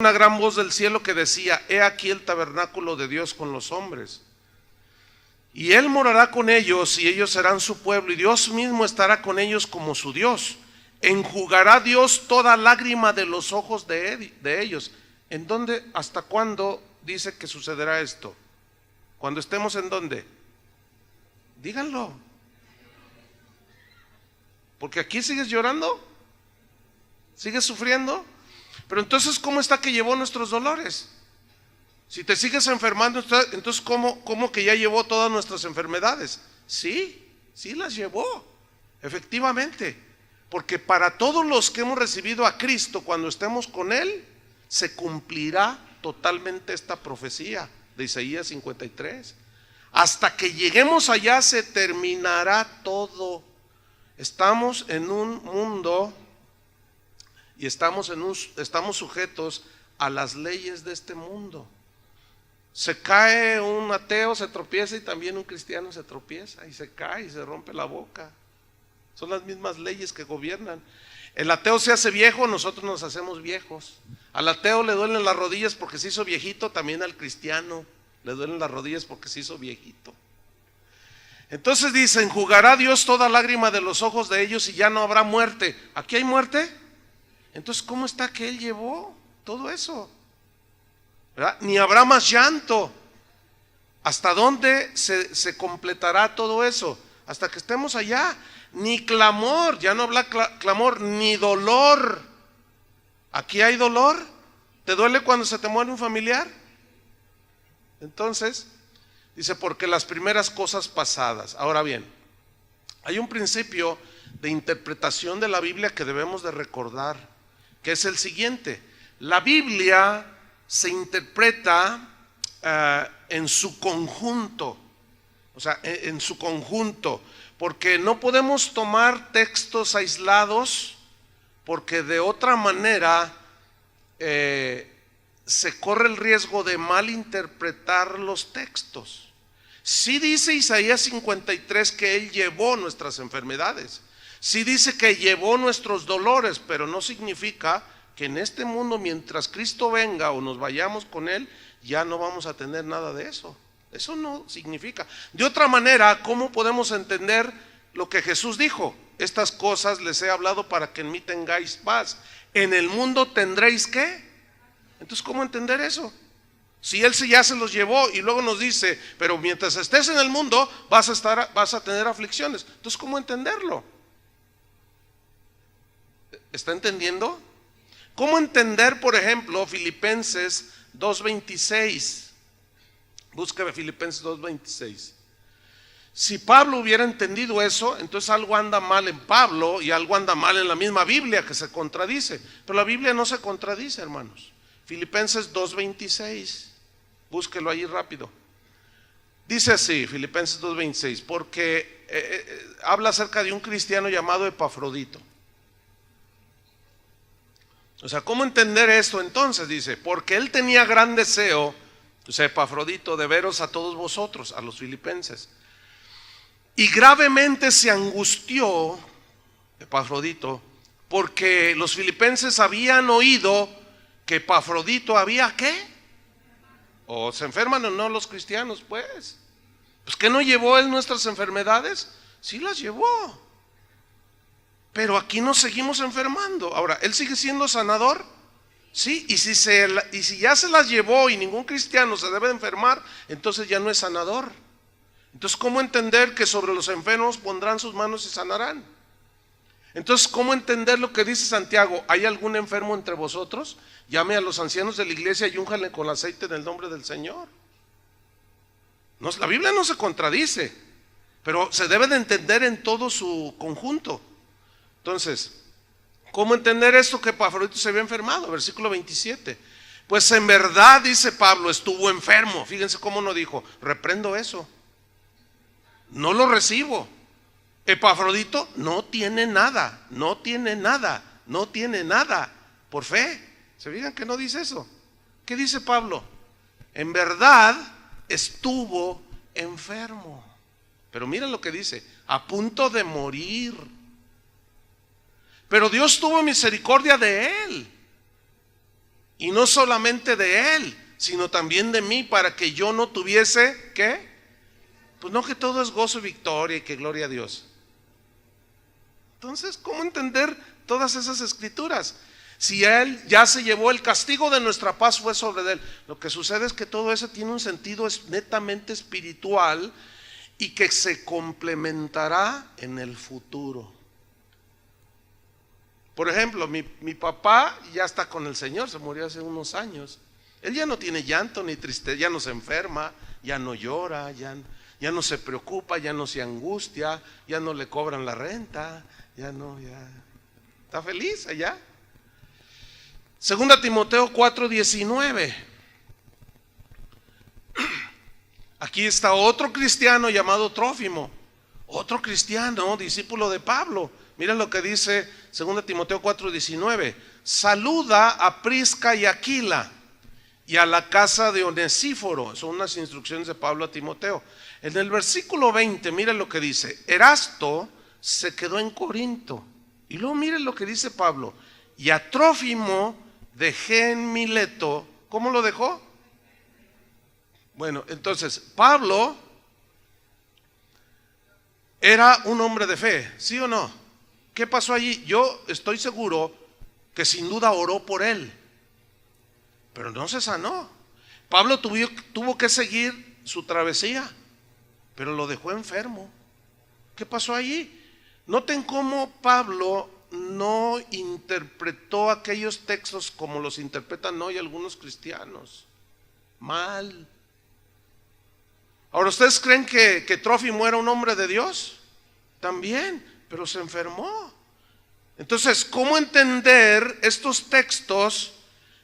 una gran voz del cielo que decía: he aquí el tabernáculo de Dios con los hombres, y Él morará con ellos, y ellos serán su pueblo, y Dios mismo estará con ellos como su Dios. Enjugará Dios toda lágrima de los ojos de ellos. ¿En dónde? ¿Hasta cuándo dice que sucederá esto? ¿Cuando estemos en dónde? Díganlo. Porque aquí sigues llorando, sigues sufriendo. Pero entonces, ¿cómo está que llevó nuestros dolores? Si te sigues enfermando, entonces ¿cómo que ya llevó todas nuestras enfermedades? Sí las llevó, efectivamente. Porque para todos los que hemos recibido a Cristo, cuando estemos con Él, se cumplirá totalmente esta profecía de Isaías 53. Hasta que lleguemos allá se terminará todo. Estamos en un mundo y estamos sujetos a las leyes de este mundo. Se cae un ateo, se tropieza, y también un cristiano se tropieza y se cae y se rompe la boca. Son las mismas leyes que gobiernan. El ateo se hace viejo, nosotros nos hacemos viejos. Al ateo le duelen las rodillas porque se hizo viejito, también al cristiano le duelen las rodillas porque se hizo viejito. Entonces dice: enjugará Dios toda lágrima de los ojos de ellos, y ya no habrá muerte. ¿Aquí hay muerte? Entonces, ¿cómo está que Él llevó todo eso? ¿Verdad? Ni habrá más llanto. ¿Hasta dónde se completará todo eso? Hasta que estemos allá. Ni clamor, ya no habrá clamor, ni dolor. ¿Aquí hay dolor? ¿Te duele cuando se te muere un familiar? Entonces, dice: porque las primeras cosas pasadas. Ahora bien, hay un principio de interpretación de la Biblia que debemos de recordar, que es el siguiente: la Biblia se interpreta en su conjunto, o sea, en su conjunto, porque no podemos tomar textos aislados, porque de otra manera se corre el riesgo de malinterpretar los textos. Sí dice Isaías 53 que Él llevó nuestras enfermedades, sí dice que llevó nuestros dolores, pero no significa que en este mundo, mientras Cristo venga o nos vayamos con Él, ya no vamos a tener nada de eso. Eso no significa. De otra manera, ¿cómo podemos entender lo que Jesús dijo? Estas cosas les he hablado para que en mí tengáis paz. En el mundo tendréis ¿qué? Entonces, ¿cómo entender eso? Si Él ya se los llevó y luego nos dice: pero mientras estés en el mundo vas a tener aflicciones. Entonces, ¿cómo entenderlo? ¿Está entendiendo? ¿Cómo entender, por ejemplo, Filipenses 2:26? Búsqueme Filipenses 2:26. Si Pablo hubiera entendido eso, entonces algo anda mal en Pablo y algo anda mal en la misma Biblia, que se contradice. Pero la Biblia no se contradice, hermanos. Filipenses 2:26, búsquelo ahí rápido. Dice así, Filipenses 2:26, porque habla acerca de un cristiano llamado Epafrodito. O sea, ¿cómo entender esto entonces? Dice: porque él tenía gran deseo, o sea, Epafrodito, de veros a todos vosotros, a los filipenses, y gravemente se angustió Epafrodito, porque los filipenses habían oído que Epafrodito había ¿qué? O se enferman o no los cristianos, pues ¿que no llevó él nuestras enfermedades? Sí las llevó, pero aquí nos seguimos enfermando. Ahora, ¿él sigue siendo sanador? Sí, y si ya se las llevó y ningún cristiano se debe de enfermar, entonces ya no es sanador. Entonces, ¿cómo entender que sobre los enfermos pondrán sus manos y sanarán? Entonces, ¿cómo entender lo que dice Santiago? ¿Hay algún enfermo entre vosotros? Llame a los ancianos de la iglesia y únjanle con aceite en el nombre del Señor. No, la Biblia no se contradice, pero se debe de entender en todo su conjunto. Entonces, ¿cómo entender esto que Epafrodito se había enfermado? Versículo 27. Pues en verdad, dice Pablo, estuvo enfermo. Fíjense cómo no dijo: reprendo eso, no lo recibo. Epafrodito no tiene nada, no tiene nada, no tiene nada por fe. ¿Se fijan que no dice eso? ¿Qué dice Pablo? En verdad estuvo enfermo. Pero miren lo que dice: a punto de morir. Pero Dios tuvo misericordia de él. Y no solamente de él, sino también de mí, para que yo no tuviese, ¿qué? Pues no, que todo es gozo y victoria y que gloria a Dios. Entonces, ¿cómo entender todas esas escrituras? Si él ya se llevó el castigo de nuestra paz, fue sobre él. Lo que sucede es que todo eso tiene un sentido netamente espiritual y que se complementará en el futuro. Por ejemplo, mi papá ya está con el Señor, se murió hace unos años. Él ya no tiene llanto ni tristeza, ya no se enferma, ya no llora, ya no se preocupa, ya no se angustia, ya no le cobran la renta, ya está feliz allá. Segunda Timoteo 4:19. Aquí está otro cristiano llamado Trófimo, otro cristiano, discípulo de Pablo. Mira lo que dice 2 Timoteo 4:19. Saluda a Prisca y Aquila y a la casa de Onesíforo. Son unas instrucciones de Pablo a Timoteo. En el versículo 20, mira lo que dice. Erasto se quedó en Corinto. Y luego miren lo que dice Pablo. Y a Trófimo dejé en Mileto. ¿Cómo lo dejó? Bueno, entonces Pablo era un hombre de fe, ¿sí o no? ¿Qué pasó allí? Yo estoy seguro que sin duda oró por él, pero no se sanó. Pablo tuvo que seguir su travesía, pero lo dejó enfermo. ¿Qué pasó allí? Noten cómo Pablo no interpretó aquellos textos como los interpretan hoy algunos cristianos. Mal. Ahora, ¿ustedes creen que Trófimo era un hombre de Dios? También, pero se enfermó. Entonces, ¿cómo entender estos textos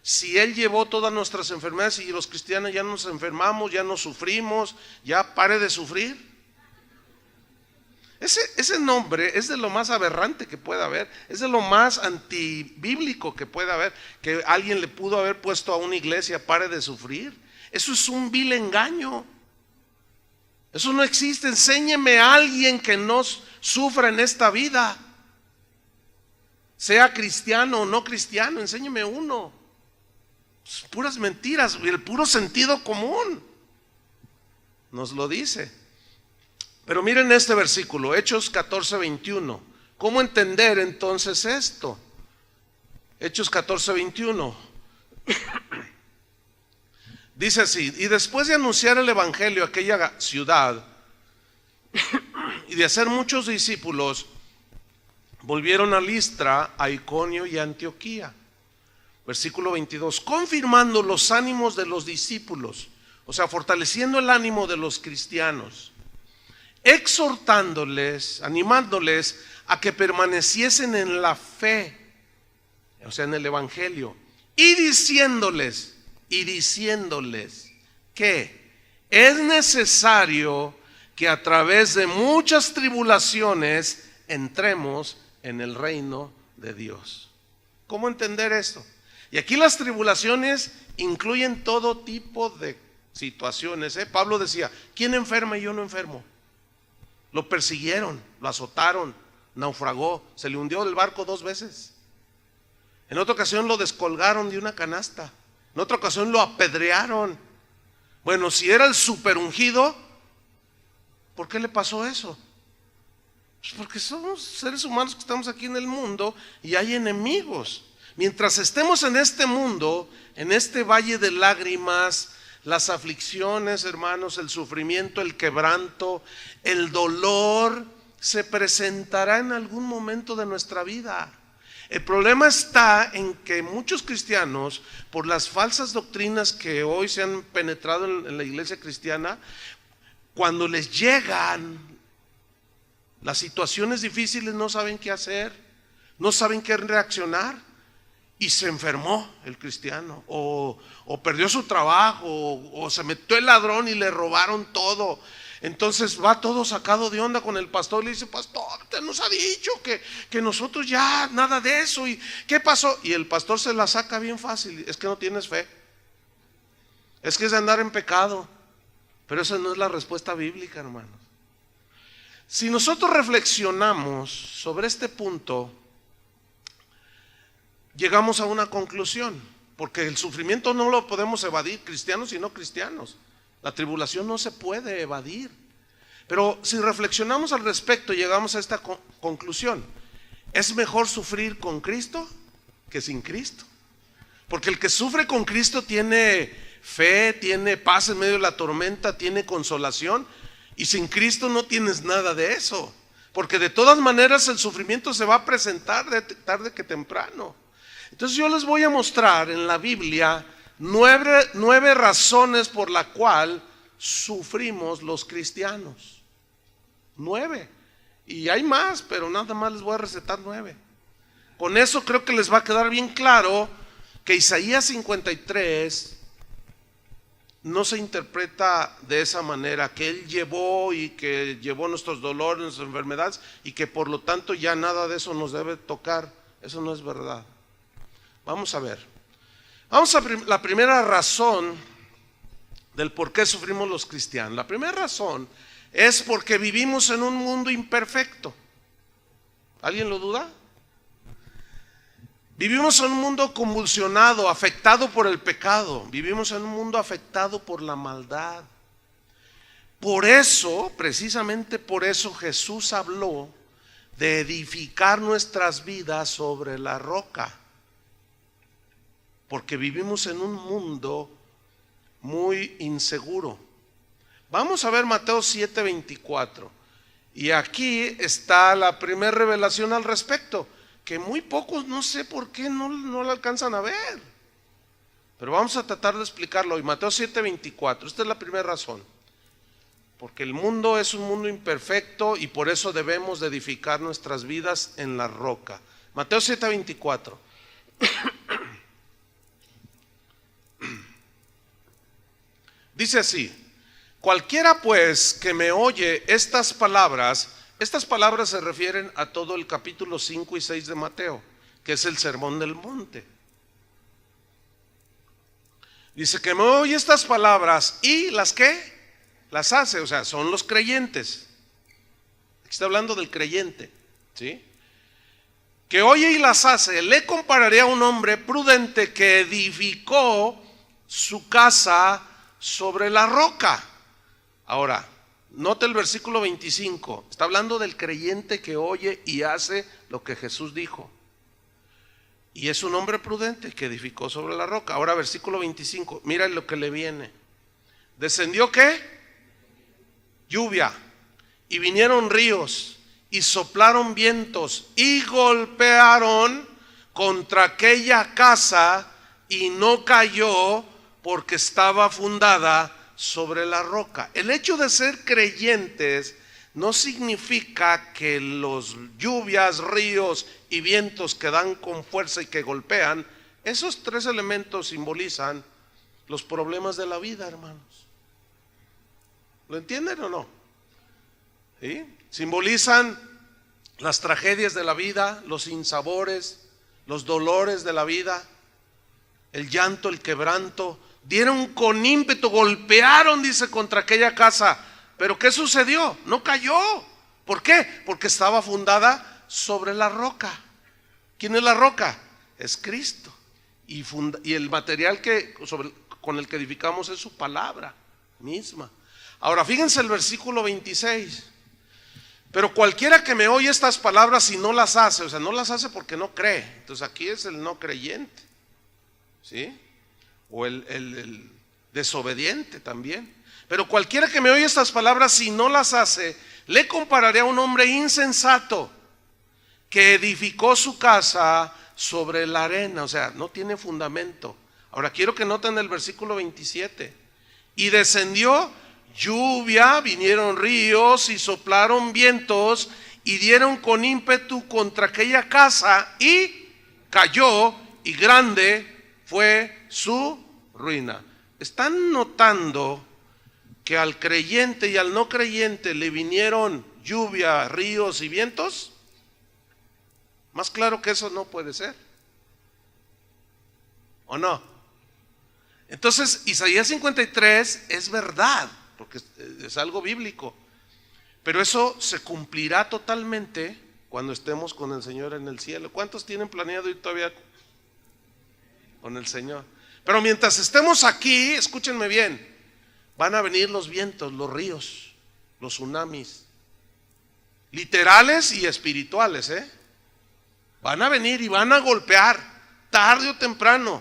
si él llevó todas nuestras enfermedades y los cristianos ya nos enfermamos, ya nos sufrimos, ya pare de sufrir? Ese nombre es de lo más aberrante que pueda haber, es de lo más antibíblico que pueda haber, que alguien le pudo haber puesto a una iglesia, pare de sufrir. Eso es un vil engaño. Eso no existe. Enséñeme a alguien que no sufra en esta vida, sea cristiano o no cristiano, enséñeme uno. Puras mentiras, el puro sentido común nos lo dice. Pero miren este versículo, Hechos 14:21. ¿Cómo entender entonces esto? Hechos 14:21. Dice así: y después de anunciar el evangelio a aquella ciudad y de hacer muchos discípulos, volvieron a Listra, a Iconio y a Antioquía. Versículo 22, confirmando los ánimos de los discípulos, o sea, fortaleciendo el ánimo de los cristianos, exhortándoles, animándoles a que permaneciesen en la fe, o sea, en el evangelio, y diciéndoles que es necesario que a través de muchas tribulaciones entremos en el reino de Dios. ¿Cómo entender esto? Y aquí las tribulaciones incluyen todo tipo de situaciones. Pablo decía, ¿quién enferma y yo no enfermo? Lo persiguieron, lo azotaron, naufragó, se le hundió del barco 2 veces. En otra ocasión lo descolgaron de una canasta. En otra ocasión lo apedrearon. Bueno, si era el super ungido, ¿por qué le pasó eso? Pues porque somos seres humanos que estamos aquí en el mundo y hay enemigos. Mientras estemos en este mundo, en este valle de lágrimas, las aflicciones, hermanos, el sufrimiento, el quebranto, el dolor, se presentará en algún momento de nuestra vida. El problema está en que muchos cristianos, por las falsas doctrinas que hoy se han penetrado en la iglesia cristiana, cuando les llegan las situaciones difíciles no saben qué hacer, no saben qué reaccionar, y se enfermó el cristiano, o perdió su trabajo, o se metió el ladrón y le robaron todo. Entonces va todo sacado de onda con el pastor y le dice, pastor, usted nos ha dicho que nosotros ya nada de eso, y ¿qué pasó? Y el pastor se la saca bien fácil, es que no tienes fe, es que es de andar en pecado. Pero esa no es la respuesta bíblica, hermanos. Si nosotros reflexionamos sobre este punto, llegamos a una conclusión. porque el sufrimiento no lo podemos evadir, cristianos y no cristianos. La tribulación no se puede evadir. Pero si reflexionamos al respecto, llegamos a esta conclusión: es mejor sufrir con Cristo que sin Cristo. Porque el que sufre con Cristo tiene fe, tiene paz en medio de la tormenta, tiene consolación, y sin Cristo no tienes nada de eso. Porque de todas maneras el sufrimiento se va a presentar tarde que temprano. Entonces yo les voy a mostrar en la Biblia 9 razones por la cual sufrimos los cristianos. 9. Y hay más, pero nada más les voy a recetar 9. Con eso creo que les va a quedar bien claro que Isaías 53 no se interpreta de esa manera, que Él llevó y que llevó nuestros dolores, nuestras enfermedades, y que por lo tanto ya nada de eso nos debe tocar. Eso no es verdad. Vamos a ver. Vamos a la primera razón del por qué sufrimos los cristianos. La primera razón es porque vivimos en un mundo imperfecto. ¿Alguien lo duda? Vivimos en un mundo convulsionado, afectado por el pecado. Vivimos en un mundo afectado por la maldad. Por eso, precisamente por eso, Jesús habló de edificar nuestras vidas sobre la roca. Porque vivimos en un mundo muy inseguro. Vamos a ver Mateo 7:24. Y aquí está la primera revelación al respecto, que muy pocos, no sé por qué, no la alcanzan a ver. Pero vamos a tratar de explicarlo hoy. Mateo 7:24. Esta es la primera razón. Porque el mundo es un mundo imperfecto y por eso debemos de edificar nuestras vidas en la roca. Mateo 7:24. Dice así: cualquiera pues que me oye estas palabras se refieren a todo el capítulo 5 y 6 de Mateo, que es el sermón del monte. Dice que me oye estas palabras y las que las hace, o sea, son los creyentes. Aquí está hablando del creyente, ¿sí? Que oye y las hace, le compararé a un hombre prudente que edificó su casa sobre la roca. Ahora, note el versículo 25. Está hablando del creyente que oye y hace lo que Jesús dijo. Y es un hombre prudente que edificó sobre la roca. Ahora versículo 25. Mira lo que le viene. ¿Descendió qué? Lluvia. Y vinieron ríos. Y soplaron vientos. Y golpearon contra aquella casa. Y no cayó, porque estaba fundada sobre la roca. El hecho de ser creyentes no significa que los lluvias, ríos y vientos que dan con fuerza y que golpean, esos 3 elementos simbolizan los problemas de la vida, hermanos. ¿Lo entienden o no? ¿Sí? Simbolizan las tragedias de la vida, los sinsabores, los dolores de la vida, el llanto, el quebranto. Dieron con ímpetu, golpearon, dice, contra aquella casa. Pero ¿qué sucedió? No cayó. ¿Por qué? Porque estaba fundada sobre la roca. ¿Quién es la roca? Es Cristo. Y el material con el que edificamos es su palabra misma. Ahora fíjense el versículo 26. Pero cualquiera que me oye estas palabras y no las hace, o sea, no las hace porque no cree. Entonces aquí es el no creyente, ¿sí? O el desobediente también. Pero cualquiera que me oye estas palabras y no las hace, le compararé a un hombre insensato que edificó su casa sobre la arena. O sea, no tiene fundamento. Ahora quiero que noten el versículo 27. Y descendió lluvia, vinieron ríos y soplaron vientos y dieron con ímpetu contra aquella casa y cayó, y grande fue su ruina. ¿Están notando que al creyente y al no creyente le vinieron lluvia, ríos y vientos? Más claro que eso no puede ser, ¿o no? Entonces Isaías 53 es verdad, porque es algo bíblico, pero eso se cumplirá totalmente cuando estemos con el Señor en el cielo. ¿Cuántos tienen planeado ir todavía? con el Señor. Pero mientras estemos aquí, escúchenme bien, van a venir los vientos, los ríos, los tsunamis, literales y espirituales, van a venir y van a golpear, tarde o temprano,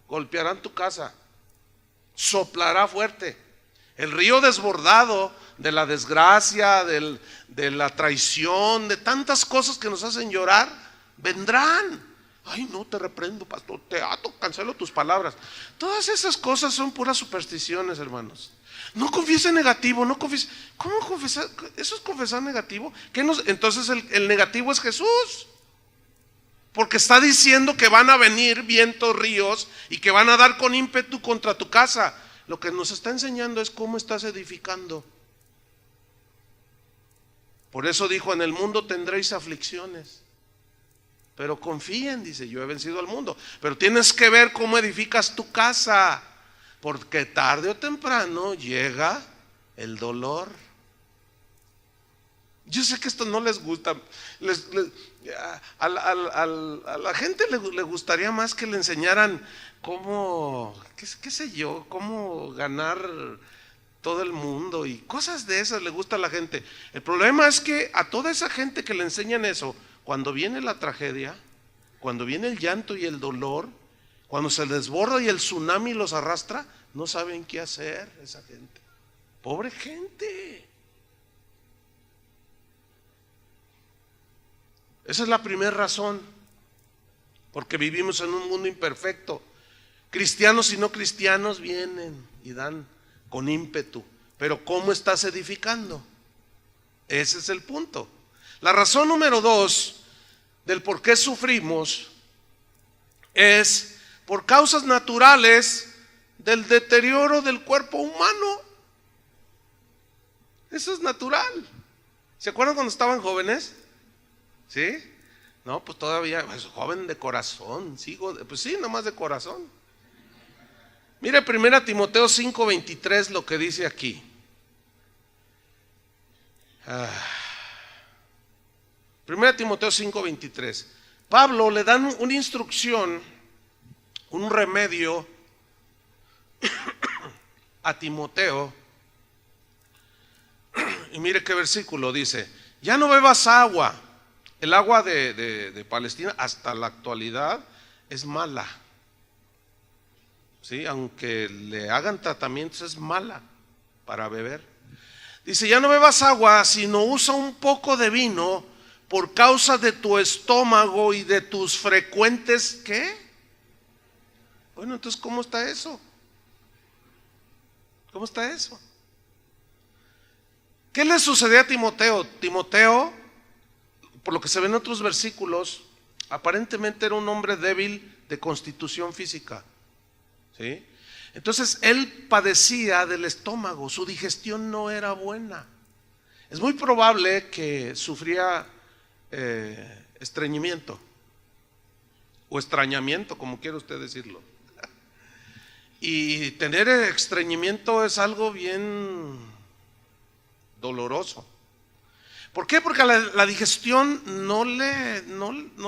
golpearán tu casa, soplará fuerte. El río desbordado de la desgracia, de la traición, de tantas cosas que nos hacen llorar, vendrán. Ay, no, te reprendo, pastor, te ato, cancelo tus palabras. Todas esas cosas son puras supersticiones, hermanos. No confiese negativo, no confiese. ¿Cómo confesar? ¿Eso es confesar negativo? Entonces el negativo es Jesús. Porque está diciendo que van a venir vientos, ríos, y que van a dar con ímpetu contra tu casa. Lo que nos está enseñando es cómo estás edificando. Por eso dijo, en el mundo tendréis aflicciones, pero confíen, dice, yo he vencido al mundo. Pero tienes que ver cómo edificas tu casa, porque tarde o temprano llega el dolor. Yo sé que esto no les gusta. A la gente le gustaría más que le enseñaran cómo, qué sé yo, cómo ganar todo el mundo y cosas de esas le gusta a la gente. El problema es que a toda esa gente que le enseñan eso, cuando viene la tragedia, cuando viene el llanto y el dolor, cuando se desborda y el tsunami los arrastra, no saben qué hacer esa gente. Pobre gente. Esa es la primera razón, porque vivimos en un mundo imperfecto. Cristianos y no cristianos vienen y dan con ímpetu, pero ¿cómo estás edificando? Ese es el punto. La razón número 2 del por qué sufrimos es por causas naturales del deterioro del cuerpo humano. Eso es natural. ¿Se acuerdan cuando estaban jóvenes? ¿Sí? No, pues todavía, pues, joven de corazón, pues sí, nomás de corazón. Mire 1 Timoteo 5:23 lo que dice aquí. 1 Timoteo 5:23. Pablo le dan una instrucción, un remedio a Timoteo. Y mire qué versículo dice: ya no bebas agua. El agua de Palestina hasta la actualidad es mala. ¿Sí? Aunque le hagan tratamientos, es mala para beber. Dice: ya no bebas agua, sino usa un poco de vino por causa de tu estómago y de tus frecuentes, ¿qué? Bueno, entonces, ¿cómo está eso? ¿Cómo está eso? ¿Qué le sucedió a Timoteo? Timoteo, por lo que se ve en otros versículos, aparentemente era un hombre débil de constitución física. ¿Sí? Entonces él padecía del estómago, su digestión no era buena. Es muy probable que sufría estreñimiento o extrañamiento, como quiera usted decirlo. Y tener estreñimiento es algo bien doloroso. ¿Por qué? Porque la digestión no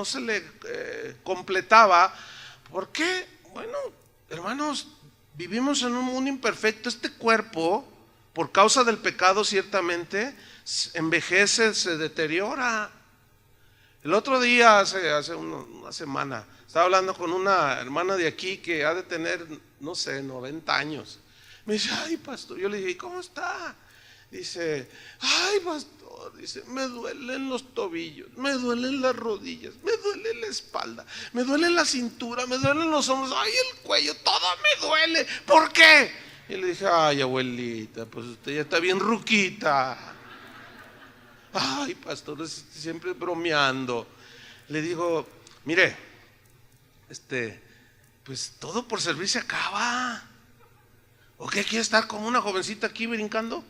se le completaba. ¿Por qué? Bueno, hermanos, vivimos en un mundo imperfecto. Este cuerpo, por causa del pecado, ciertamente envejece, se deteriora. El otro día, hace una semana, estaba hablando con una hermana de aquí que ha de tener, no sé, 90 años. Me dice: ay, pastor. Yo le dije: ¿cómo está? Dice: ay, pastor, dice, me duelen los tobillos, me duelen las rodillas, me duele la espalda, me duele la cintura, me duelen los hombros, ay, el cuello, todo me duele. ¿Por qué? Y le dije: ay, abuelita, pues usted ya está bien ruquita. Ay, pastor, siempre bromeando. Le digo: mire, pues todo por servir se acaba. ¿O qué quiere estar como una jovencita aquí brincando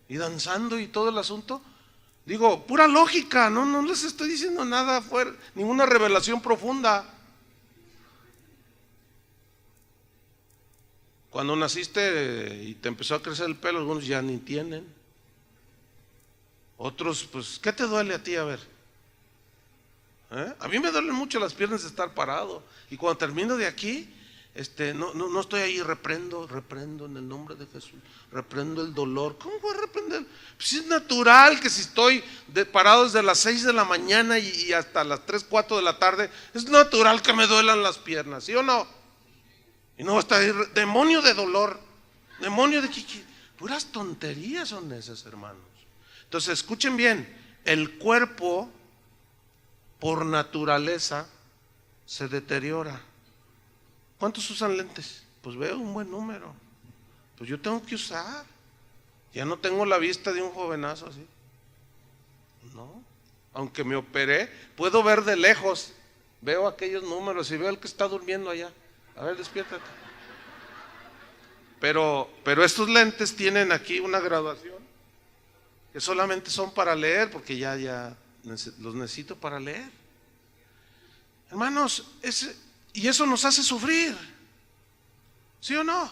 y danzando y todo el asunto? Digo, pura lógica, no les estoy diciendo nada fuera, ninguna revelación profunda. Cuando naciste y te empezó a crecer el pelo, algunos ya ni tienen. Otros, pues, ¿qué te duele a ti? A ver. A mí me duelen mucho las piernas de estar parado. Y cuando termino de aquí, no estoy ahí, reprendo en el nombre de Jesús, reprendo el dolor. ¿Cómo voy a reprender? Pues es natural que si estoy parado desde las 6 de la mañana y hasta las 3, 4 de la tarde, es natural que me duelan las piernas, ¿sí o no? Y no está ahí, demonio de dolor, demonio de puras tonterías son esas, hermanos. Entonces escuchen bien, el cuerpo por naturaleza se deteriora. ¿Cuántos usan lentes? Pues veo un buen número. Pues yo tengo que usar. Ya no tengo la vista de un jovenazo así. No. Aunque me operé, puedo ver de lejos. Veo aquellos números y veo el que está durmiendo allá. A ver, despiértate. Pero estos lentes tienen aquí una graduación que solamente son para leer, porque ya los necesito para leer. Hermanos, y eso nos hace sufrir, ¿sí o no?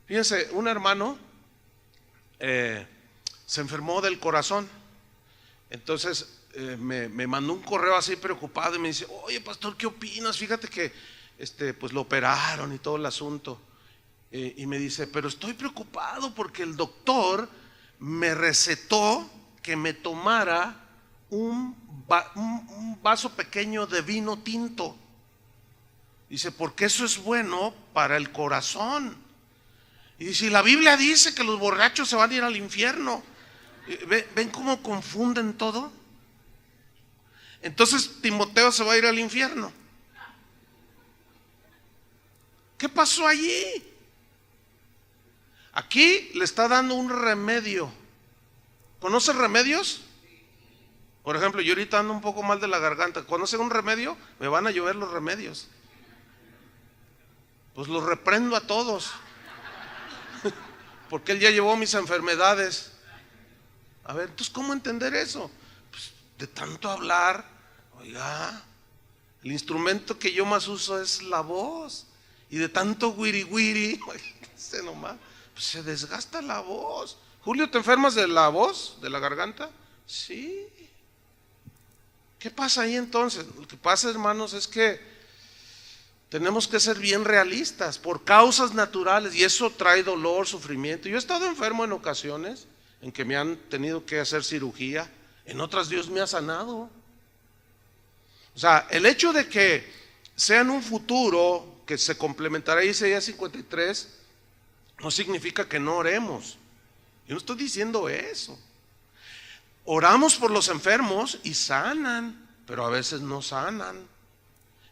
Fíjense, un hermano se enfermó del corazón. Entonces me mandó un correo así preocupado y me dice: oye, pastor, ¿qué opinas? Fíjate que pues lo operaron y todo el asunto. Y me dice: pero estoy preocupado porque el doctor me recetó que me tomara un vaso pequeño de vino tinto. Dice, porque eso es bueno para el corazón. Y dice, y la Biblia dice que los borrachos se van a ir al infierno. ¿Ven cómo confunden todo? Entonces Timoteo se va a ir al infierno. ¿Qué pasó allí? Aquí le está dando un remedio. ¿Conoce remedios? Por ejemplo, yo ahorita ando un poco mal de la garganta. ¿Conoce un remedio? Me van a llover los remedios. Pues los reprendo a todos. Porque él ya llevó mis enfermedades. A ver, entonces, ¿cómo entender eso? Pues de tanto hablar, oiga, el instrumento que yo más uso es la voz. Y de tanto wiri wiri, pues se desgasta la voz. Julio, ¿te enfermas de la voz, de la garganta? Sí. ¿Qué pasa ahí entonces? Lo que pasa, hermanos, es que tenemos que ser bien realistas por causas naturales, y eso trae dolor, sufrimiento. Yo he estado enfermo en ocasiones en que me han tenido que hacer cirugía, en otras Dios me ha sanado. O sea, el hecho de que sea en un futuro que se complementará Isaías 53 no significa que no oremos. Yo no estoy diciendo eso. Oramos por los enfermos y sanan, pero a veces no sanan.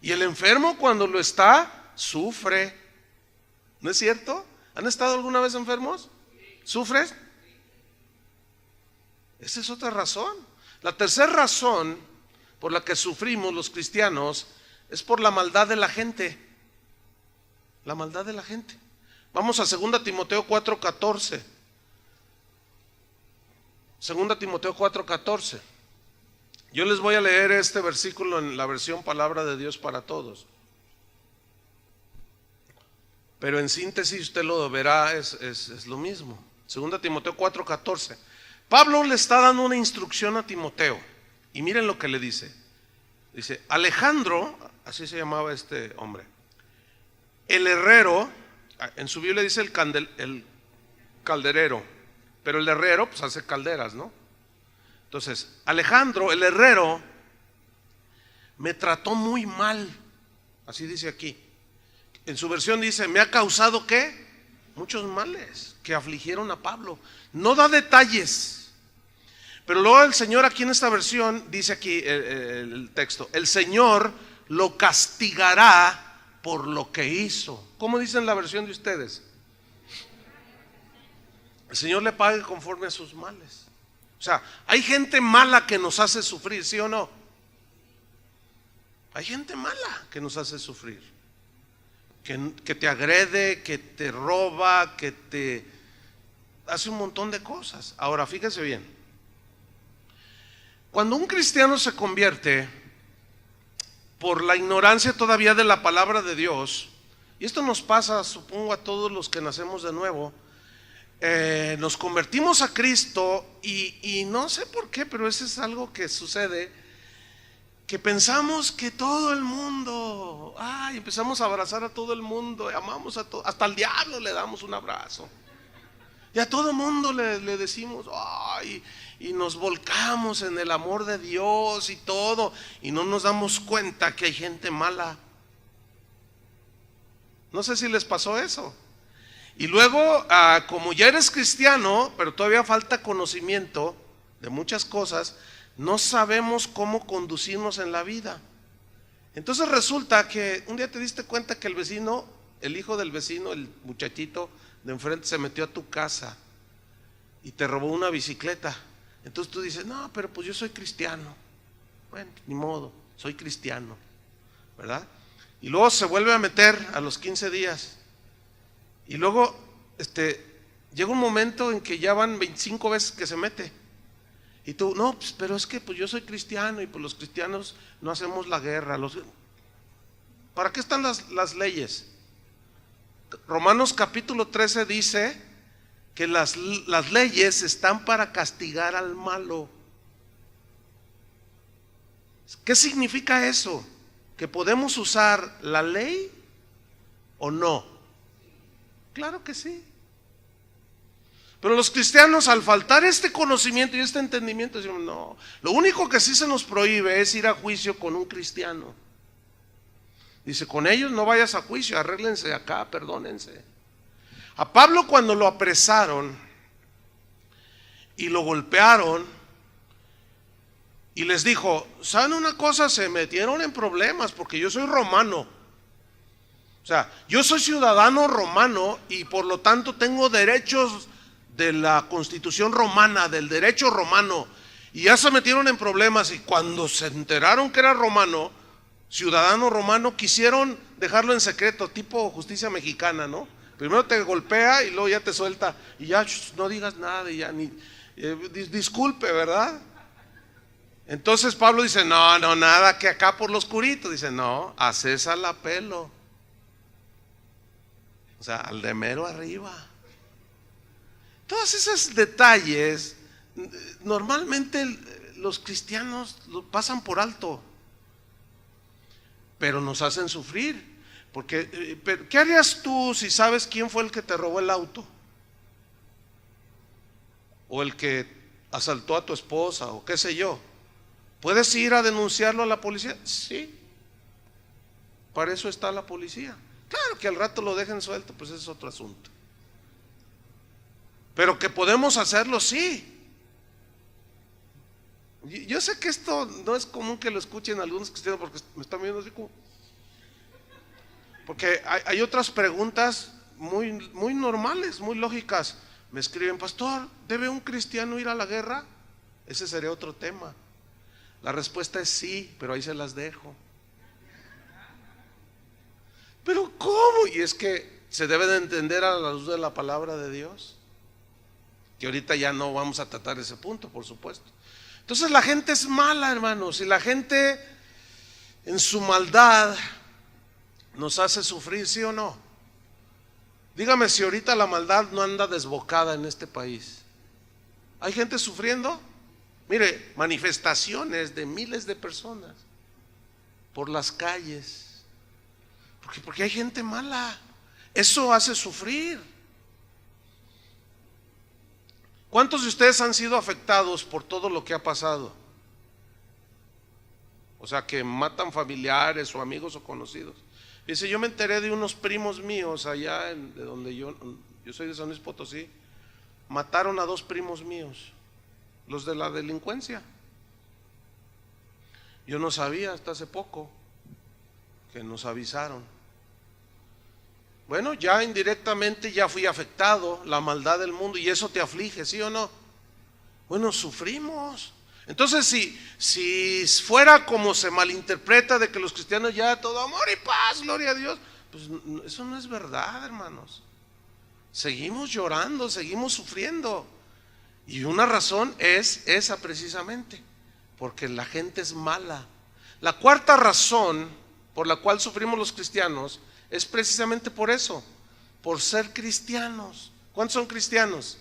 Y el enfermo, cuando lo está, sufre. ¿No es cierto? ¿Han estado alguna vez enfermos? ¿Sufres? Esa es otra razón. La tercera razón por la que sufrimos los cristianos es por la maldad de la gente. La maldad de la gente. Vamos a 2 Timoteo 4:14. 2 Timoteo 4:14. Yo les voy a leer este versículo en la versión Palabra de Dios para Todos. Pero en síntesis usted lo verá, es lo mismo. 2 Timoteo 4:14. Pablo le está dando una instrucción a Timoteo. Y miren lo que le dice. Dice, Alejandro, así se llamaba este hombre, el herrero, en su Biblia dice el calderero, pero el herrero pues hace calderas, ¿no? Entonces, Alejandro, el herrero, me trató muy mal. Así dice aquí. En su versión dice, me ha causado ¿qué? Muchos males que afligieron a Pablo. No da detalles. Pero luego el Señor aquí en esta versión dice aquí el texto, el Señor lo castigará por lo que hizo. ¿Cómo dice en la versión de ustedes? El Señor le pague conforme a sus males. O sea, hay gente mala que nos hace sufrir, ¿sí o no? Hay gente mala que nos hace sufrir, que te agrede, que te roba, que te hace un montón de cosas. Ahora, fíjense bien, cuando un cristiano se convierte por la ignorancia todavía de la palabra de Dios, y esto nos pasa, supongo, a todos los que nacemos de nuevo, nos convertimos a Cristo y no sé por qué, pero eso es algo que sucede. que pensamos que todo el mundo, empezamos a abrazar a todo el mundo, amamos a todo, hasta al diablo le damos un abrazo. Y a todo el mundo le decimos, y nos volcamos en el amor de Dios y todo, y no nos damos cuenta que hay gente mala. No sé si les pasó eso. Y luego, como ya eres cristiano, pero todavía falta conocimiento de muchas cosas, no sabemos cómo conducirnos en la vida. Entonces resulta que un día te diste cuenta que el vecino, el hijo del vecino, el muchachito de enfrente, se metió a tu casa y te robó una bicicleta. Entonces tú dices, no, pero pues yo soy cristiano. Bueno, ni modo, soy cristiano, ¿verdad? Y luego se vuelve a meter a los 15 días. Y luego llega un momento en que ya van 25 veces que se mete. Y tú, no, pues, pero es que pues yo soy cristiano y pues los cristianos no hacemos la guerra. ¿Para qué están las leyes? Romanos capítulo 13 dice que las leyes están para castigar al malo. ¿Qué significa eso? ¿Que podemos usar la ley o no? Claro que sí. Pero los cristianos, al faltar este conocimiento y este entendimiento, decimos, no, lo único que sí se nos prohíbe es ir a juicio con un cristiano. Dice, con ellos no vayas a juicio, arréglense acá, perdónense. A Pablo, cuando lo apresaron y lo golpearon y les dijo, ¿saben una cosa? Se metieron en problemas porque yo soy romano. O sea, yo soy ciudadano romano y por lo tanto tengo derechos de la Constitución romana, del derecho romano, y ya se metieron en problemas. Y cuando se enteraron que era romano, ciudadano romano, quisieron dejarlo en secreto, tipo justicia mexicana, ¿no? Primero te golpea y luego ya te suelta y ya no digas nada y ya ni disculpe, ¿verdad? Entonces Pablo dice, no, nada que acá por lo oscurito. Dice, no, a César la pelo. O sea, al de mero arriba. Todos esos detalles normalmente los cristianos lo pasan por alto, pero nos hacen sufrir. Porque, ¿qué harías tú si sabes quién fue el que te robó el auto? O el que asaltó a tu esposa, o qué sé yo. ¿Puedes ir a denunciarlo a la policía? Sí. Para eso está la policía. Claro que al rato lo dejen suelto, pues ese es otro asunto. Pero que podemos hacerlo, sí. Yo sé que esto no es común que lo escuchen algunos cristianos porque me están viendo así como... Porque hay otras preguntas muy normales, muy lógicas. Me escriben, pastor, ¿debe un cristiano ir a la guerra? Ese sería otro tema. La respuesta es sí, pero ahí se las dejo. ¿Pero cómo? Y es que se debe de entender a la luz de la palabra de Dios. Que ahorita ya no vamos a tratar ese punto, por supuesto. Entonces la gente es mala, hermanos, y la gente en su maldad nos hace sufrir, ¿sí o no? Dígame si ahorita la maldad no anda desbocada en este país. ¿Hay gente sufriendo? Mire, manifestaciones de miles de personas por las calles. Porque hay gente mala. Eso hace sufrir. ¿Cuántos de ustedes han sido afectados por todo lo que ha pasado? O sea, que matan familiares o amigos o conocidos. Dice, yo me enteré de unos primos míos allá de donde yo soy de San Luis Potosí. Mataron a 2 primos míos, los de la delincuencia. Yo no sabía hasta hace poco que nos avisaron. Bueno, ya indirectamente ya fui afectado, la maldad del mundo, y eso te aflige, ¿sí o no? Bueno, sufrimos. Entonces, si fuera como se malinterpreta de que los cristianos ya todo amor y paz, gloria a Dios, pues eso no es verdad, hermanos. Seguimos llorando, seguimos sufriendo. Y una razón es esa precisamente, porque la gente es mala. La cuarta razón por la cual sufrimos los cristianos es precisamente por eso, por ser cristianos. ¿Cuántos son cristianos?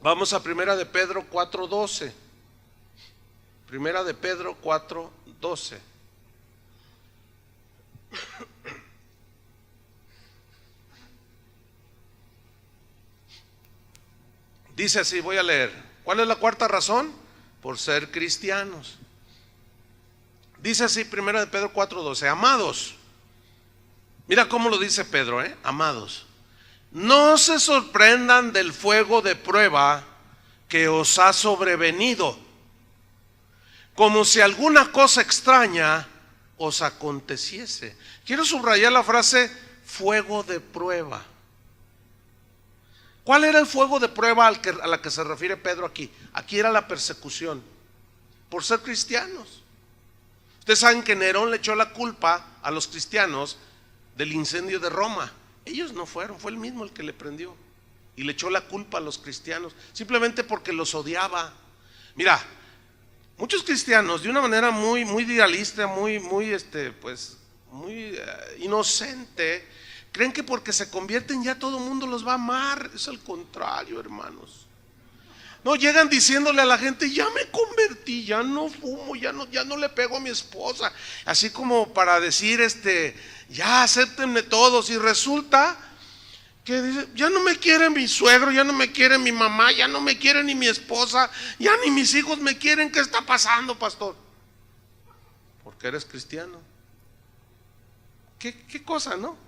Vamos a 1 de Pedro 4:12. Primera de Pedro 4:12. Dice así, voy a leer. ¿Cuál es la cuarta razón? Por ser cristianos. Dice así, Primera de Pedro 4:12. Amados, mira cómo lo dice Pedro, amados, no se sorprendan del fuego de prueba que os ha sobrevenido, como si alguna cosa extraña os aconteciese. Quiero subrayar la frase fuego de prueba. ¿Cuál era el fuego de prueba a la que se refiere Pedro aquí? Aquí era la persecución por ser cristianos. Ustedes saben que Nerón le echó la culpa a los cristianos del incendio de Roma. Ellos no fueron, fue él mismo el que le prendió y le echó la culpa a los cristianos, simplemente porque los odiaba. Mira, muchos cristianos de una manera muy idealista, muy inocente, creen que porque se convierten ya todo el mundo los va a amar. Es al contrario, hermanos. No, llegan diciéndole a la gente, ya me convertí, ya no fumo, ya no le pego a mi esposa, así como para decir, ya acéptenme todos. Y resulta que dice, ya no me quiere mi suegro, ya no me quiere mi mamá, ya no me quiere ni mi esposa, ya ni mis hijos me quieren. ¿Qué está pasando, pastor? Porque eres cristiano. ¿Qué cosa, no?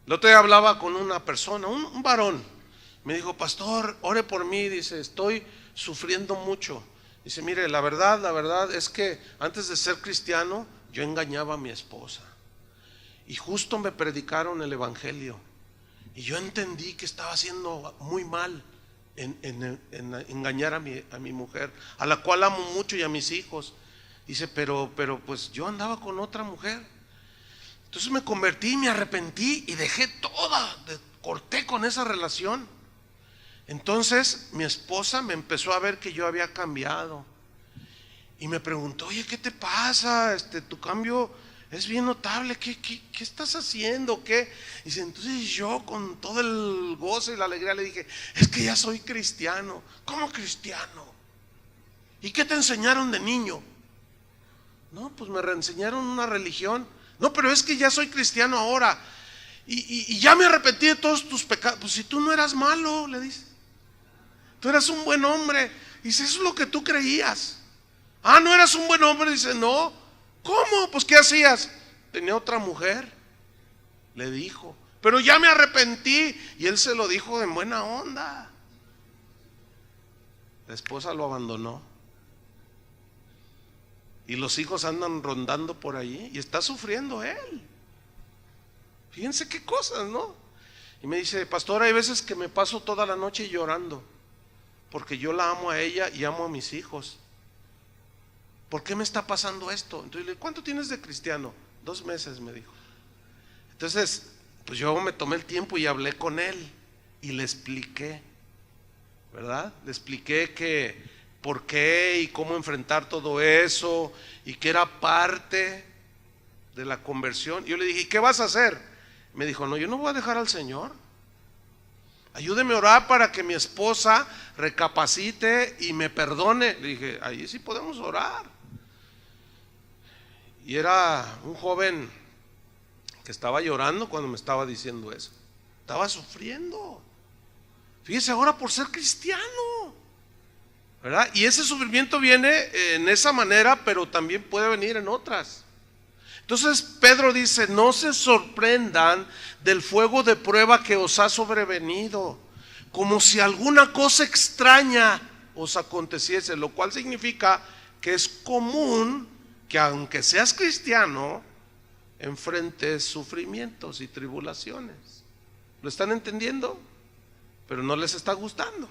El otro día hablaba con una persona, un varón. Me dijo, pastor, ore por mí. Dice, estoy sufriendo mucho. Dice, mire, la verdad es que antes de ser cristiano yo engañaba a mi esposa. Y justo me predicaron el evangelio. Y yo entendí que estaba haciendo muy mal en engañar a mi mujer, a la cual amo mucho, y a mis hijos. Dice, pero pues yo andaba con otra mujer. Entonces me convertí, me arrepentí y dejé toda, corté con esa relación. Entonces mi esposa me empezó a ver que yo había cambiado y me preguntó, oye, ¿qué te pasa? Tu cambio es bien notable. ¿Qué estás haciendo? ¿Qué? Dice, entonces yo con todo el gozo y la alegría le dije, es que ya soy cristiano. ¿Cómo cristiano? ¿Y qué te enseñaron de niño? No, pues me reenseñaron una religión. No, pero es que ya soy cristiano ahora y ya me arrepentí de todos tus pecados. Pues si tú no eras malo, le dice, tú eras un buen hombre. Dice, eso es lo que tú creías. Ah, ¿no eras un buen hombre? Dice, no. ¿Cómo? Pues ¿qué hacías? Tenía otra mujer, le dijo, pero ya me arrepentí. Y él se lo dijo en buena onda. La esposa lo abandonó y los hijos andan rondando por ahí y está sufriendo él. Fíjense qué cosas, ¿no? Y me dice, pastor, hay veces que me paso toda la noche llorando porque yo la amo a ella y amo a mis hijos. ¿Por qué me está pasando esto? Entonces le digo, ¿cuánto tienes de cristiano? 2 meses, me dijo. Entonces, pues yo me tomé el tiempo y hablé con él y le expliqué, ¿verdad? Le expliqué que por qué y cómo enfrentar todo eso y que era parte de la conversión. Y yo le dije, ¿y qué vas a hacer? Me dijo, no, yo no voy a dejar al Señor. Ayúdeme a orar para que mi esposa recapacite y me perdone. Le dije, ahí sí podemos orar. Y era un joven que estaba llorando cuando me estaba diciendo eso. Estaba sufriendo. Fíjese, ahora por ser cristiano, ¿verdad? Y ese sufrimiento viene en esa manera, pero también puede venir en otras. Entonces Pedro dice, no se sorprendan del fuego de prueba que os ha sobrevenido, como si alguna cosa extraña os aconteciese, lo cual significa que es común que aunque seas cristiano, enfrentes sufrimientos y tribulaciones. ¿Lo están entendiendo? Pero no les está gustando.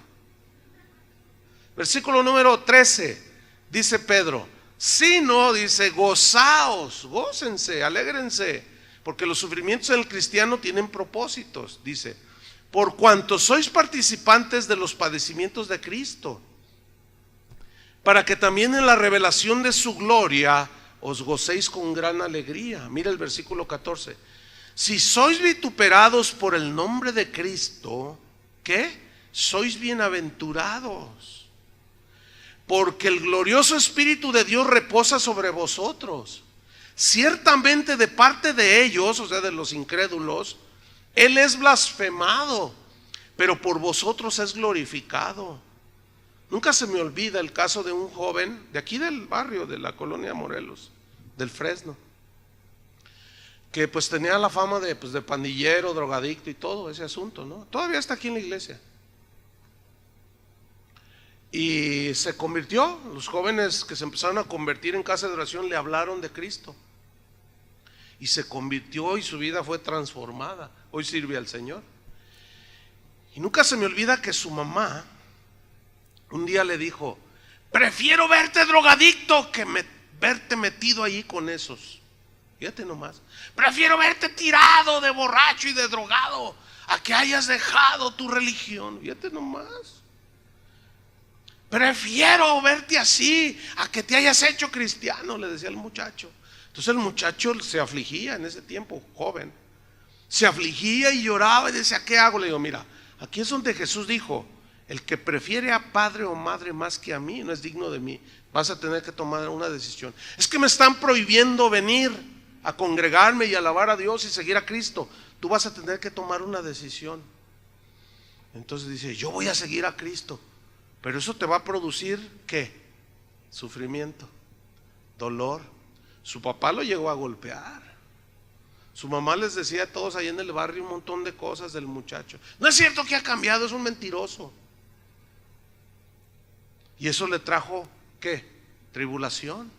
Versículo número 13, dice Pedro, sino, dice, gozaos, gócense, alégrense, porque los sufrimientos del cristiano tienen propósitos. Dice, por cuanto sois participantes de los padecimientos de Cristo, para que también en la revelación de su gloria os gocéis con gran alegría. Mira el versículo 14, si sois vituperados por el nombre de Cristo, ¿qué? Sois bienaventurados, porque el glorioso Espíritu de Dios reposa sobre vosotros. Ciertamente de parte de ellos, o sea, de los incrédulos, Él es blasfemado, pero por vosotros es glorificado. Nunca se me olvida el caso de un joven de aquí del barrio, de la colonia Morelos, del Fresno, que pues tenía la fama de pandillero, drogadicto y todo ese asunto, ¿no? Todavía está aquí en la iglesia. Y se convirtió. Los jóvenes que se empezaron a convertir en casa de oración le hablaron de Cristo. Y se convirtió y su vida fue transformada. Hoy sirve al Señor. Y nunca se me olvida que su mamá un día le dijo: prefiero verte drogadicto que verte metido allí con esos. Fíjate nomás. Prefiero verte tirado de borracho y de drogado a que hayas dejado tu religión. Fíjate nomás. Prefiero verte así a que te hayas hecho cristiano, le decía el muchacho. Entonces el muchacho se afligía en ese tiempo, joven. Se afligía y lloraba y decía: ¿qué hago? Le digo: mira, aquí es donde Jesús dijo: el que prefiere a padre o madre más que a mí no es digno de mí. Vas a tener que tomar una decisión. Es que me están prohibiendo venir a congregarme y alabar a Dios y seguir a Cristo. Tú vas a tener que tomar una decisión. Entonces dice: yo voy a seguir a Cristo. Pero eso te va a producir, ¿qué? Sufrimiento, dolor. Su papá lo llegó a golpear. Su mamá les decía a todos ahí en el barrio un montón de cosas del muchacho. No es cierto que ha cambiado, es un mentiroso. Y eso le trajo, ¿qué? Tribulación,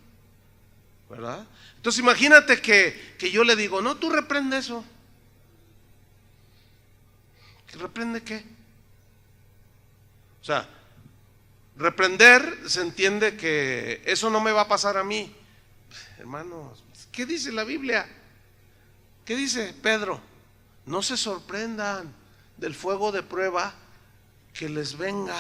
¿verdad? Entonces imagínate que yo le digo: no, tú reprende eso. ¿Reprende qué? O sea, reprender se entiende que eso no me va a pasar a mí. Hermanos, ¿qué dice la Biblia? ¿Qué dice Pedro? No se sorprendan del fuego de prueba que les venga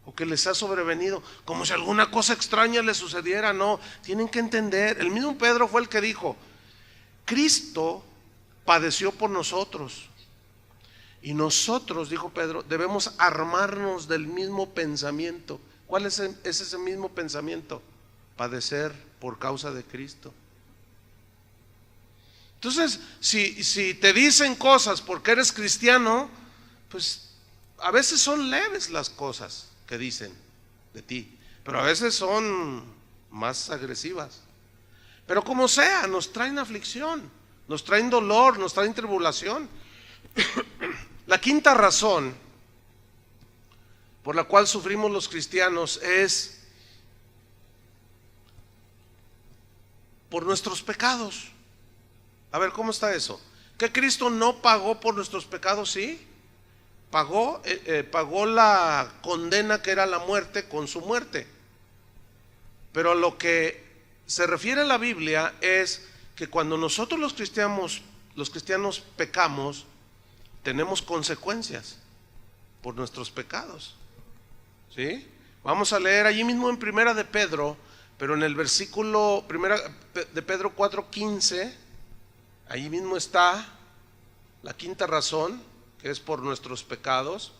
o que les ha sobrevenido, como si alguna cosa extraña les sucediera. No, tienen que entender. El mismo Pedro fue el que dijo: Cristo padeció por nosotros. Y nosotros, dijo Pedro, debemos armarnos del mismo pensamiento. ¿Cuál es ese mismo pensamiento? Padecer por causa de Cristo. Entonces, si te dicen cosas porque eres cristiano, pues a veces son leves las cosas que dicen de ti, pero a veces son más agresivas. Pero como sea, nos traen aflicción, nos traen dolor, nos traen tribulación. La quinta razón por la cual sufrimos los cristianos es por nuestros pecados. A ver, ¿cómo está eso? ¿Que Cristo no pagó por nuestros pecados? Sí, pagó la condena que era la muerte con su muerte. Pero a lo que se refiere la Biblia es que cuando nosotros los cristianos pecamos, tenemos consecuencias por nuestros pecados. ¿Sí? Vamos a leer allí mismo en Primera de Pedro, pero en el versículo Primera de Pedro 4:15, allí mismo está la quinta razón, que es por nuestros pecados.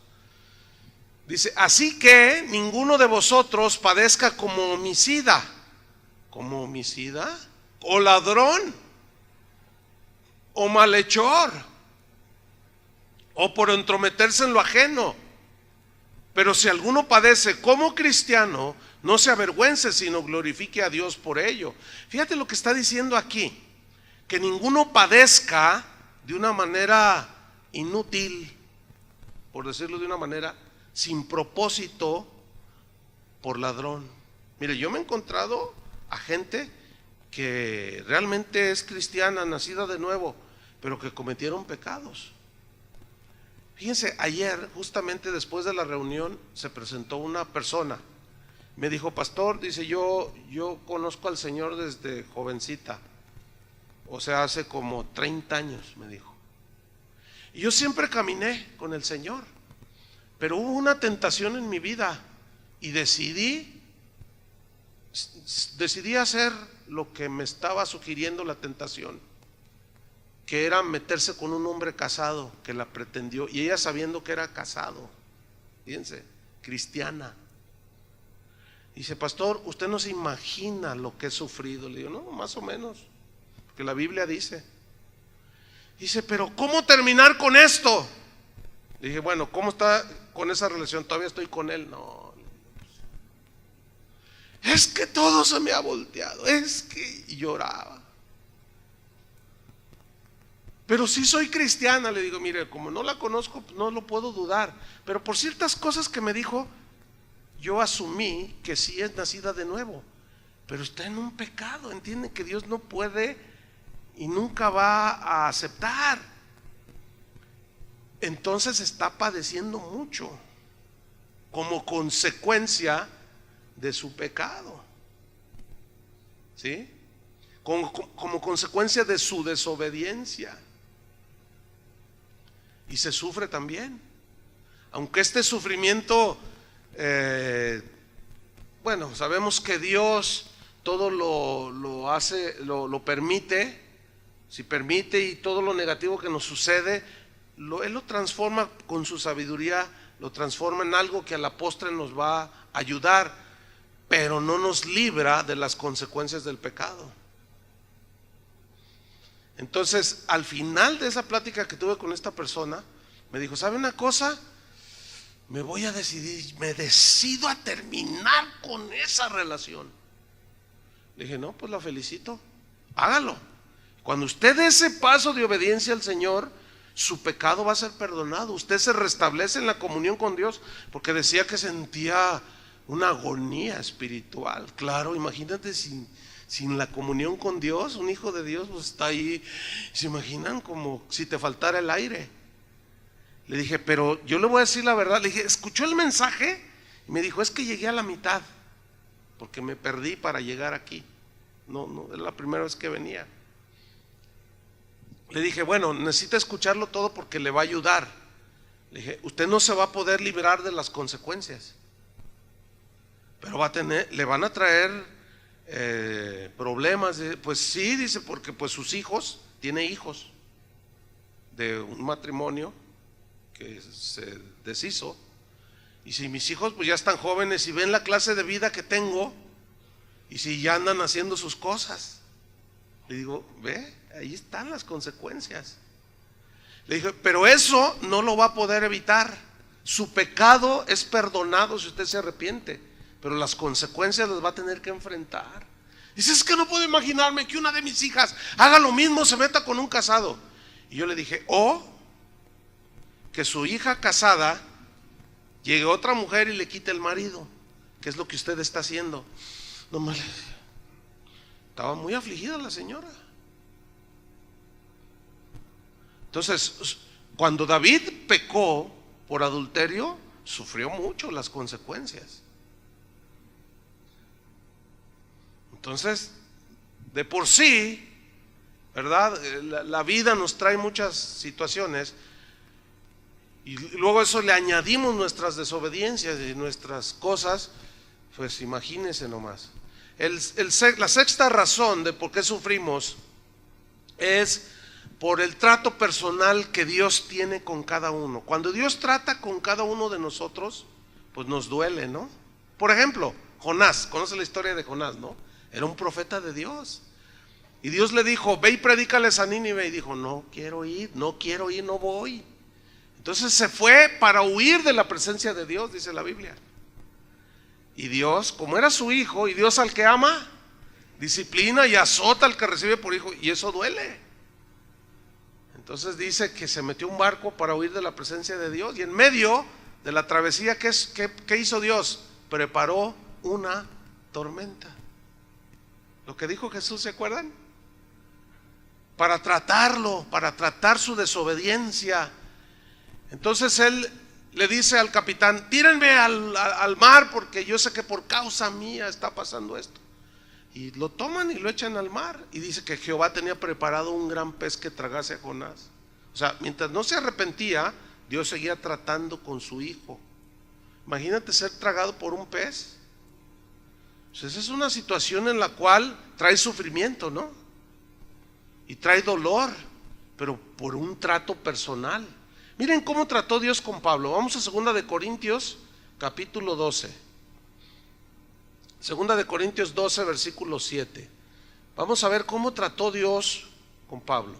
Dice: así que ninguno de vosotros padezca como homicida, o ladrón, o malhechor, o por entrometerse en lo ajeno. Pero si alguno padece como cristiano, no se avergüence, sino glorifique a Dios por ello. Fíjate lo que está diciendo aquí: que ninguno padezca de una manera inútil, por decirlo de una manera, sin propósito, por ladrón. Mire, yo me he encontrado a gente que realmente es cristiana, nacida de nuevo, pero que cometieron pecados. Fíjense, ayer, justamente después de la reunión, se presentó una persona. Me dijo: pastor, dice, yo conozco al Señor desde jovencita, o sea, hace como 30 años, me dijo. Y yo siempre caminé con el Señor, pero hubo una tentación en mi vida y decidí hacer lo que me estaba sugiriendo la tentación, que era meterse con un hombre casado que la pretendió, y ella sabiendo que era casado, fíjense, cristiana. Dice, pastor, usted no se imagina lo que he sufrido. Le digo, no, más o menos, porque la Biblia dice. Dice, pero ¿cómo terminar con esto? Le dije, bueno, ¿cómo está con esa relación? Todavía estoy con él. No, es que todo se me ha volteado, es que, y lloraba. Pero sí soy cristiana. Le digo, mire, como no la conozco, no lo puedo dudar, pero por ciertas cosas que me dijo, yo asumí que sí es nacida de nuevo, pero está en un pecado. Entienden que Dios no puede y nunca va a aceptar. Entonces está padeciendo mucho como consecuencia de su pecado, ¿sí? Como consecuencia de su desobediencia. Y se sufre también, aunque este sufrimiento, bueno, sabemos que Dios todo lo hace, lo permite. Si permite, y todo lo negativo que nos sucede, Él lo transforma con su sabiduría, lo transforma en algo que a la postre nos va a ayudar, pero no nos libra de las consecuencias del pecado. Entonces, al final de esa plática que tuve con esta persona, me dijo, ¿sabe una cosa? Me voy a decidir, me decido a terminar con esa relación. Le dije, no, pues la felicito, hágalo. Cuando usted dé ese paso de obediencia al Señor, su pecado va a ser perdonado. Usted se restablece en la comunión con Dios, porque decía que sentía una agonía espiritual. Claro, imagínate sin la comunión con Dios, un hijo de Dios pues está ahí, se imaginan como si te faltara el aire. Le dije, pero yo le voy a decir la verdad. Le dije, ¿escuchó el mensaje? Y me dijo, es que llegué a la mitad, porque me perdí para llegar aquí. No, es la primera vez que venía. Le dije, bueno, necesita escucharlo todo porque le va a ayudar. Le dije, usted no se va a poder librar de las consecuencias, pero le van a traer problemas. Pues sí, dice, porque pues sus hijos, tiene hijos de un matrimonio que se deshizo. Y si mis hijos pues ya están jóvenes y ven la clase de vida que tengo, y si ya andan haciendo sus cosas, le digo, ve, ahí están las consecuencias. Le dije, pero eso no lo va a poder evitar. Su pecado es perdonado si usted se arrepiente, pero las consecuencias las va a tener que enfrentar. Dice, es que no puedo imaginarme que una de mis hijas haga lo mismo, se meta con un casado. Y yo le dije, o que su hija casada llegue otra mujer y le quite el marido, que es lo que usted está haciendo. No me... Estaba muy afligida la señora. Entonces, cuando David pecó por adulterio, sufrió mucho las consecuencias. Entonces, de por sí, ¿verdad? La vida nos trae muchas situaciones, y luego eso le añadimos nuestras desobediencias y nuestras cosas. Pues imagínense nomás. La sexta razón de por qué sufrimos es por el trato personal que Dios tiene con cada uno. Cuando Dios trata con cada uno de nosotros, pues nos duele, ¿no? Por ejemplo, Jonás, conoce la historia de Jonás, ¿no? Era un profeta de Dios, y Dios le dijo, ve y predícales a Nínive, y dijo, no quiero ir, no voy. Entonces se fue para huir de la presencia de Dios, dice la Biblia. Y Dios, como era su hijo, y Dios al que ama, disciplina y azota al que recibe por hijo, y eso duele. Entonces dice que se metió a un barco para huir de la presencia de Dios, y en medio de la travesía, ¿qué hizo Dios? Preparó una tormenta. Lo que dijo Jesús, ¿se acuerdan? Para tratarlo, para tratar su desobediencia. Entonces él le dice al capitán, tírenme al mar, porque yo sé que por causa mía está pasando esto. Y lo toman y lo echan al mar, y dice que Jehová tenía preparado un gran pez que tragase a Jonás. O sea, mientras no se arrepentía, Dios seguía tratando con su hijo. Imagínate ser tragado por un pez. Esa es una situación en la cual trae sufrimiento, ¿no? Y trae dolor, pero por un trato personal. Miren cómo trató Dios con Pablo. Vamos a 2 de Corintios, capítulo 12. Segunda de Corintios 12, versículo 7. Vamos a ver cómo trató Dios con Pablo.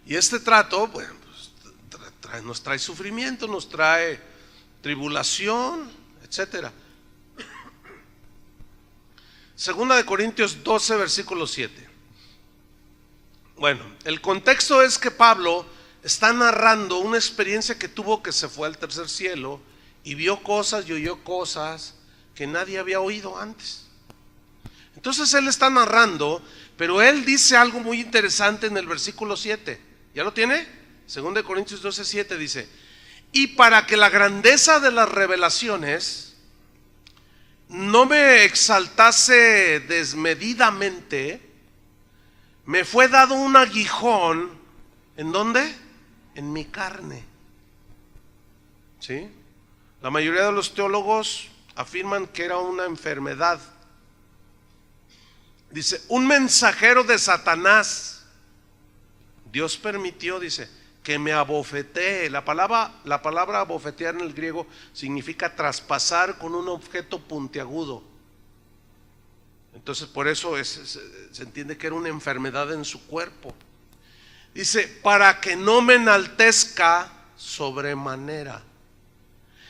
Y este trato, bueno, pues, nos trae sufrimiento, nos trae tribulación, etcétera. Segunda de Corintios 12, versículo 7. Bueno, el contexto es que Pablo está narrando una experiencia que tuvo, que se fue al tercer cielo y vio cosas y oyó cosas que nadie había oído antes. Entonces él está narrando, pero él dice algo muy interesante en el versículo 7. ¿Ya lo tiene? Segunda de Corintios 12, 7 dice: y para que la grandeza de las revelaciones no me exaltase desmedidamente, me fue dado un aguijón. ¿En dónde? En mi carne. ¿Sí? La mayoría de los teólogos afirman que era una enfermedad. Dice, un mensajero de Satanás. Dios permitió, dice, que me abofetee. La palabra abofetear en el griego significa traspasar con un objeto puntiagudo. Entonces por eso se entiende que era una enfermedad en su cuerpo. Dice, para que no me enaltezca sobremanera.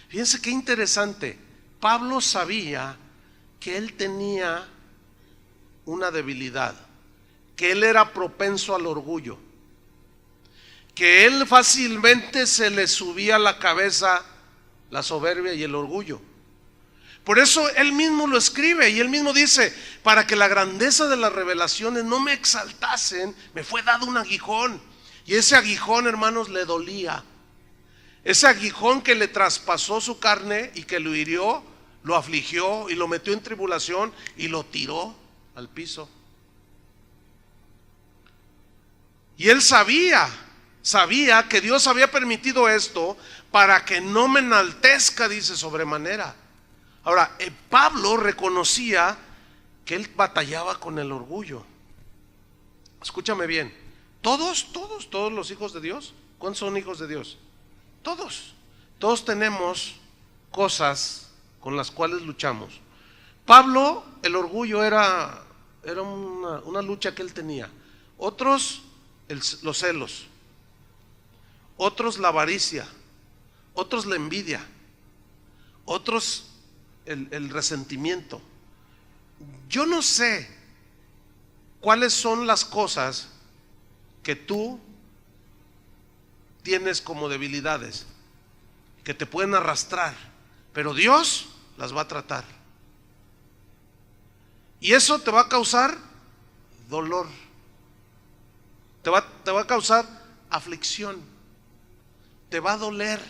Fíjense qué interesante. Pablo sabía que él tenía una debilidad, que él era propenso al orgullo, que él fácilmente se le subía a la cabeza la soberbia y el orgullo. Por eso él mismo lo escribe y él mismo dice, para que la grandeza de las revelaciones no me exaltasen, me fue dado un aguijón. Y ese aguijón, hermanos, le dolía. Ese aguijón que le traspasó su carne y que lo hirió, lo afligió y lo metió en tribulación y lo tiró al piso. Y él sabía que Dios había permitido esto para que no me enaltezca, dice, sobremanera. Ahora, Pablo reconocía que él batallaba con el orgullo. Escúchame bien, todos los hijos de Dios, ¿cuántos son hijos de Dios? Todos tenemos cosas con las cuales luchamos. Pablo, el orgullo era una lucha que él tenía. Otros, los celos. Otros, la avaricia. Otros, la envidia. Otros, el resentimiento. Yo no sé cuáles son las cosas que tú tienes como debilidades, que te pueden arrastrar, pero Dios las va a tratar. Y eso te va a causar dolor, te va a causar aflicción, te va a doler.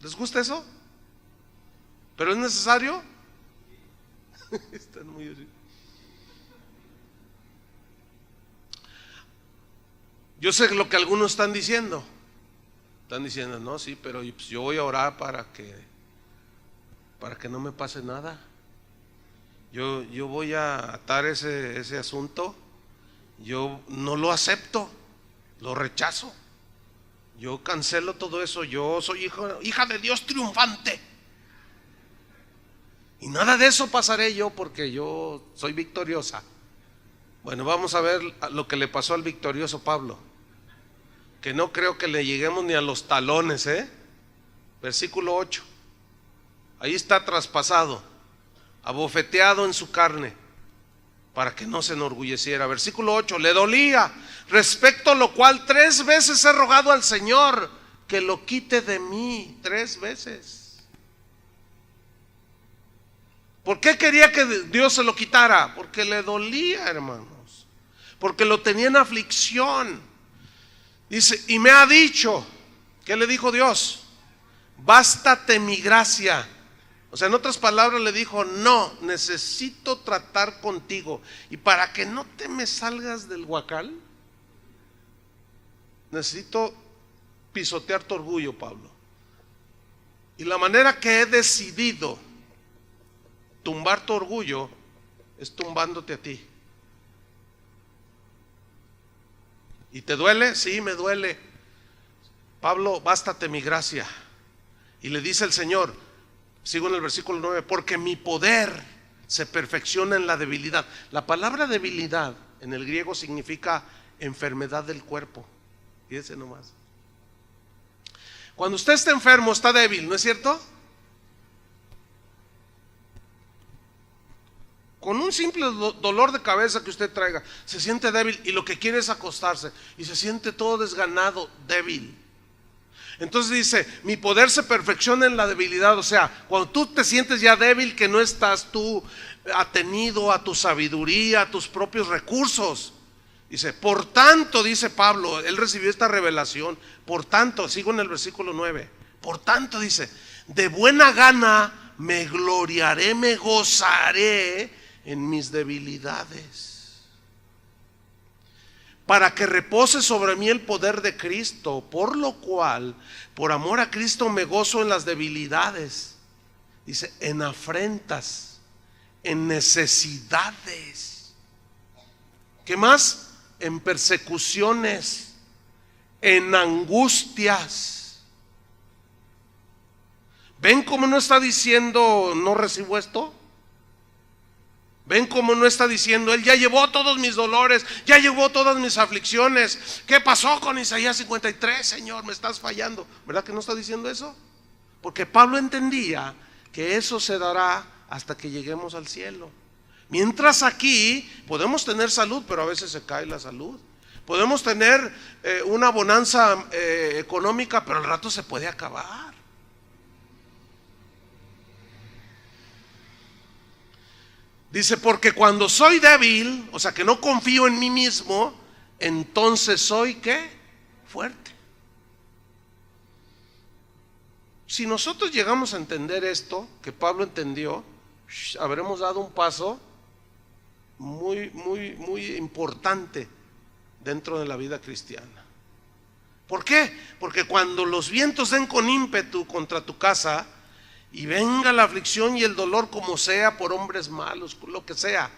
¿Les gusta eso? ¿Pero es necesario? Están muy así. Yo sé lo que algunos están diciendo. Están diciendo, no, sí, pero pues yo voy a orar para que no me pase nada. Yo voy a atar ese asunto. Yo no lo acepto, lo rechazo. Yo cancelo todo eso. Yo soy hija de Dios triunfante. Y nada de eso pasaré yo porque yo soy victoriosa. Bueno, vamos a ver lo que le pasó al victorioso Pablo, que no creo que le lleguemos ni a los talones, Versículo 8. Ahí está traspasado, abofeteado en su carne, para que no se enorgulleciera. Versículo 8, le dolía, respecto a lo cual 3 veces he rogado al Señor que lo quite de mí. 3 veces. ¿Por qué quería que Dios se lo quitara? Porque le dolía, hermanos, porque lo tenía en aflicción. Dice, y me ha dicho, ¿qué le dijo Dios? Bástate mi gracia. O sea, en otras palabras le dijo, no, necesito tratar contigo. Y para que no te me salgas del huacal, necesito pisotear tu orgullo, Pablo. Y la manera que he decidido tumbar tu orgullo es tumbándote a ti. ¿Y te duele? Sí, me duele. Pablo, bástate mi gracia. Y le dice el Señor, sigo en el versículo 9, porque mi poder se perfecciona en la debilidad. La palabra debilidad en el griego significa enfermedad del cuerpo. Fíjense nomás. Cuando usted está enfermo, está débil, ¿no es cierto? Con un simple dolor de cabeza que usted traiga, se siente débil y lo que quiere es acostarse y se siente todo desganado, débil. Entonces dice, mi poder se perfecciona en la debilidad. O sea, cuando tú te sientes ya débil, que no estás tú atenido a tu sabiduría, a tus propios recursos. Dice, por tanto, dice Pablo, él recibió esta revelación. Por tanto, sigo en el versículo 9. Por tanto, dice, de buena gana me gloriaré, me gozaré en mis debilidades, para que repose sobre mí el poder de Cristo, por lo cual, por amor a Cristo, me gozo en las debilidades. Dice, en afrentas, en necesidades. ¿Qué más? En persecuciones, en angustias. ¿Ven cómo no está diciendo no recibo esto? ¿Ven cómo no está diciendo él ya llevó todos mis dolores, ya llevó todas mis aflicciones? ¿Qué pasó con Isaías 53, Señor? Me estás fallando. ¿Verdad que no está diciendo eso? Porque Pablo entendía que eso se dará hasta que lleguemos al cielo. Mientras aquí podemos tener salud, pero a veces se cae la salud. Podemos tener una bonanza económica, pero al rato se puede acabar. Dice, porque cuando soy débil, o sea que no confío en mí mismo, entonces soy ¿qué? Fuerte. Si nosotros llegamos a entender esto, que Pablo entendió, habremos dado un paso muy importante dentro de la vida cristiana. ¿Por qué? Porque cuando los vientos den con ímpetu contra tu casa y venga la aflicción y el dolor, como sea, por hombres malos, por lo que sea,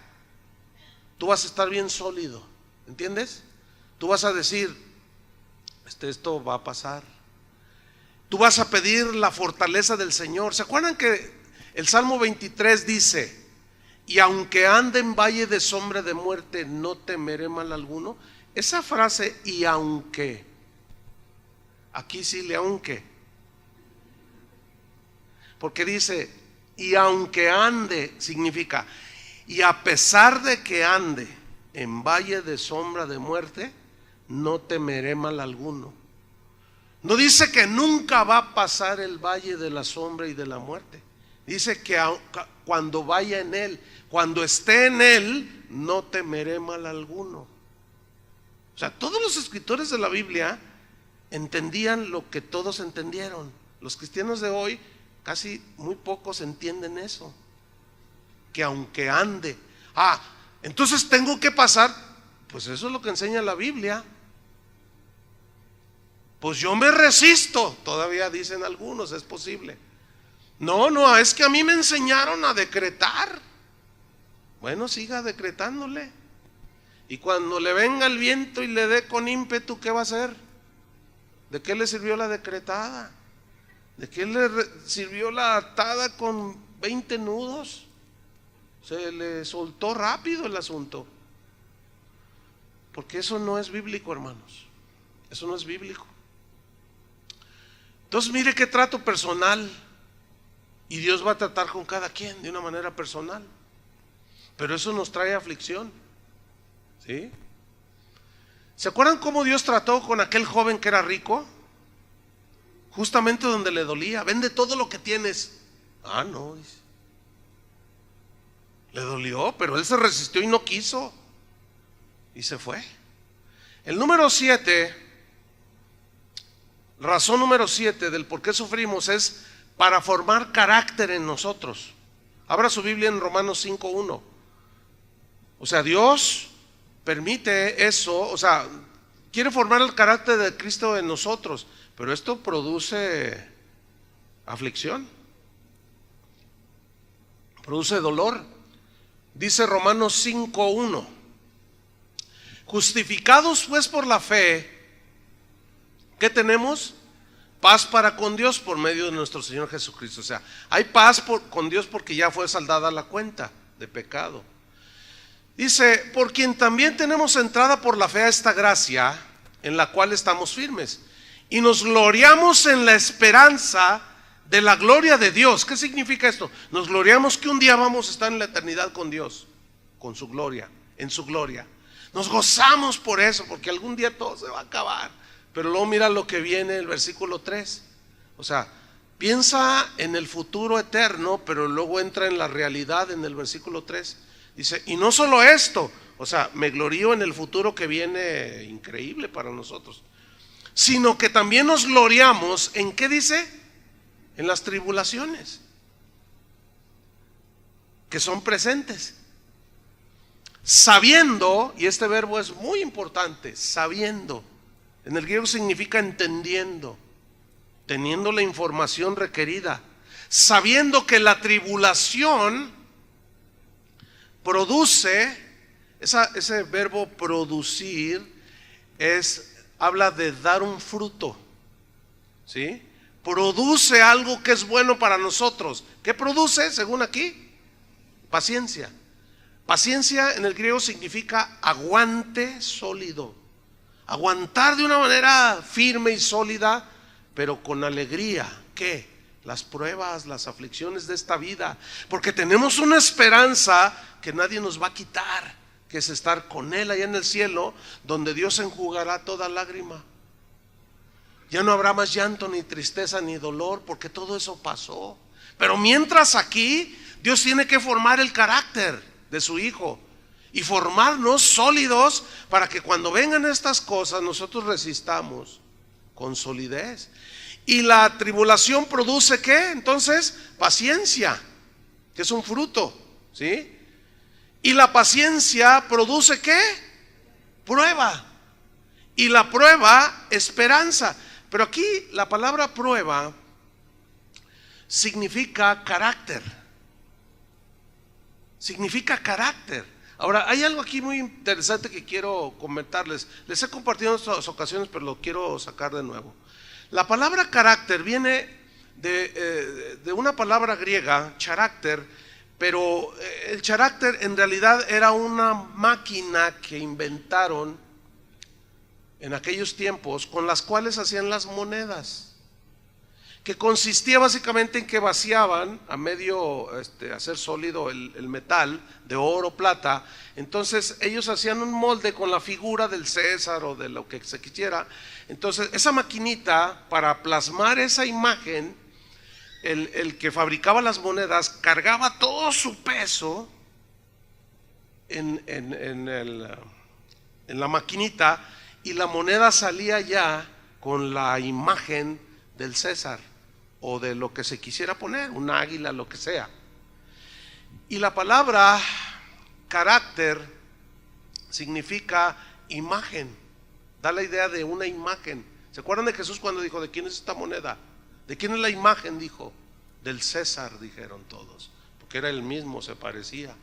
tú vas a estar bien sólido, ¿entiendes? Tú vas a decir, esto va a pasar. Tú vas a pedir la fortaleza del Señor. ¿Se acuerdan que el Salmo 23 dice, y aunque ande en valle de sombra de muerte, no temeré mal alguno? Esa frase, y aunque, aquí sí le aunque, porque dice, y aunque ande, significa, y a pesar de que ande en valle de sombra de muerte, no temeré mal alguno. No dice que nunca va a pasar el valle de la sombra y de la muerte. Dice que cuando vaya en él, cuando esté en él, no temeré mal alguno. O sea, todos los escritores de la Biblia entendían lo que todos entendieron. Los cristianos de hoy, casi muy pocos entienden eso. Que aunque ande, entonces tengo que pasar. Pues eso es lo que enseña la Biblia. Pues yo me resisto, todavía dicen algunos, es posible. No, es que a mí me enseñaron a decretar. Bueno, siga decretándole. Y cuando le venga el viento y le dé con ímpetu, ¿qué va a hacer? ¿De qué le sirvió la decretada? ¿De qué le sirvió la atada con 20 nudos? Se le soltó rápido el asunto. Porque eso no es bíblico, hermanos. Eso no es bíblico. Entonces mire qué trato personal. Y Dios va a tratar con cada quien de una manera personal. Pero eso nos trae aflicción. ¿Sí? ¿Se acuerdan cómo Dios trató con aquel joven que era rico? Justamente donde le dolía. Vende todo lo que tienes. No, dice. Le dolió, pero él se resistió y no quiso. Y se fue. El número 7, razón número 7 del por qué sufrimos es para formar carácter en nosotros. Abra su Biblia en Romanos 5:1. O sea, Dios permite eso, o sea, quiere formar el carácter de Cristo en nosotros, pero esto produce aflicción, produce dolor. Dice Romanos 5:1: justificados pues por la fe, ¿qué tenemos? paz para con Dios por medio de nuestro Señor Jesucristo. O sea, hay paz con Dios porque ya fue saldada la cuenta de pecado. Dice, por quien también tenemos entrada por la fe a esta gracia, en la cual estamos firmes, y nos gloriamos en la esperanza de la gloria de Dios. ¿Qué significa esto? Nos gloriamos que un día vamos a estar en la eternidad con Dios, con su gloria, en su gloria. Nos gozamos por eso, porque algún día todo se va a acabar. Pero luego mira lo que viene el versículo 3. O sea, piensa en el futuro eterno, pero luego entra en la realidad en el versículo 3. Dice, y no solo esto, o sea, me glorío en el futuro que viene increíble para nosotros, sino que también nos gloriamos en, ¿qué dice? En las tribulaciones que son presentes, sabiendo, y este verbo es muy importante, sabiendo, en el griego significa entendiendo, teniendo la información requerida, sabiendo que la tribulación produce, ese verbo producir habla de dar un fruto, ¿sí? Produce algo que es bueno para nosotros. ¿Qué produce según aquí? Paciencia. Paciencia en el griego significa aguante sólido. Aguantar de una manera firme y sólida, pero con alegría. ¿Qué? Las pruebas, las aflicciones de esta vida. Porque tenemos una esperanza que nadie nos va a quitar, que es estar con Él allá en el cielo, donde Dios enjugará toda lágrima. Ya no habrá más llanto, ni tristeza, ni dolor, porque todo eso pasó. Pero mientras aquí, Dios tiene que formar el carácter de su Hijo y formarnos sólidos para que cuando vengan estas cosas nosotros resistamos con solidez. Y la tribulación produce ¿qué? Entonces, paciencia, que es un fruto, ¿sí? Y la paciencia produce ¿qué? Prueba. Y la prueba, esperanza. Pero aquí la palabra prueba significa carácter. Significa carácter. Ahora, hay algo aquí muy interesante que quiero comentarles. Les he compartido en otras ocasiones, pero lo quiero sacar de nuevo. La palabra carácter viene de una palabra griega, charácter, pero el charácter en realidad era una máquina que inventaron en aquellos tiempos, con las cuales hacían las monedas, que consistía básicamente en que vaciaban a medio hacer sólido el metal de oro, plata. Entonces ellos hacían un molde con la figura del César o de lo que se quisiera. Entonces esa maquinita, para plasmar esa imagen, el que fabricaba las monedas cargaba todo su peso en la maquinita, y la moneda salía ya con la imagen del César o de lo que se quisiera poner, un águila, lo que sea. Y la palabra carácter significa imagen, da la idea de una imagen. ¿Se acuerdan de Jesús cuando dijo, ¿de quién es esta moneda? ¿De quién es la imagen? Dijo, del César, dijeron todos, porque era el mismo, se parecía.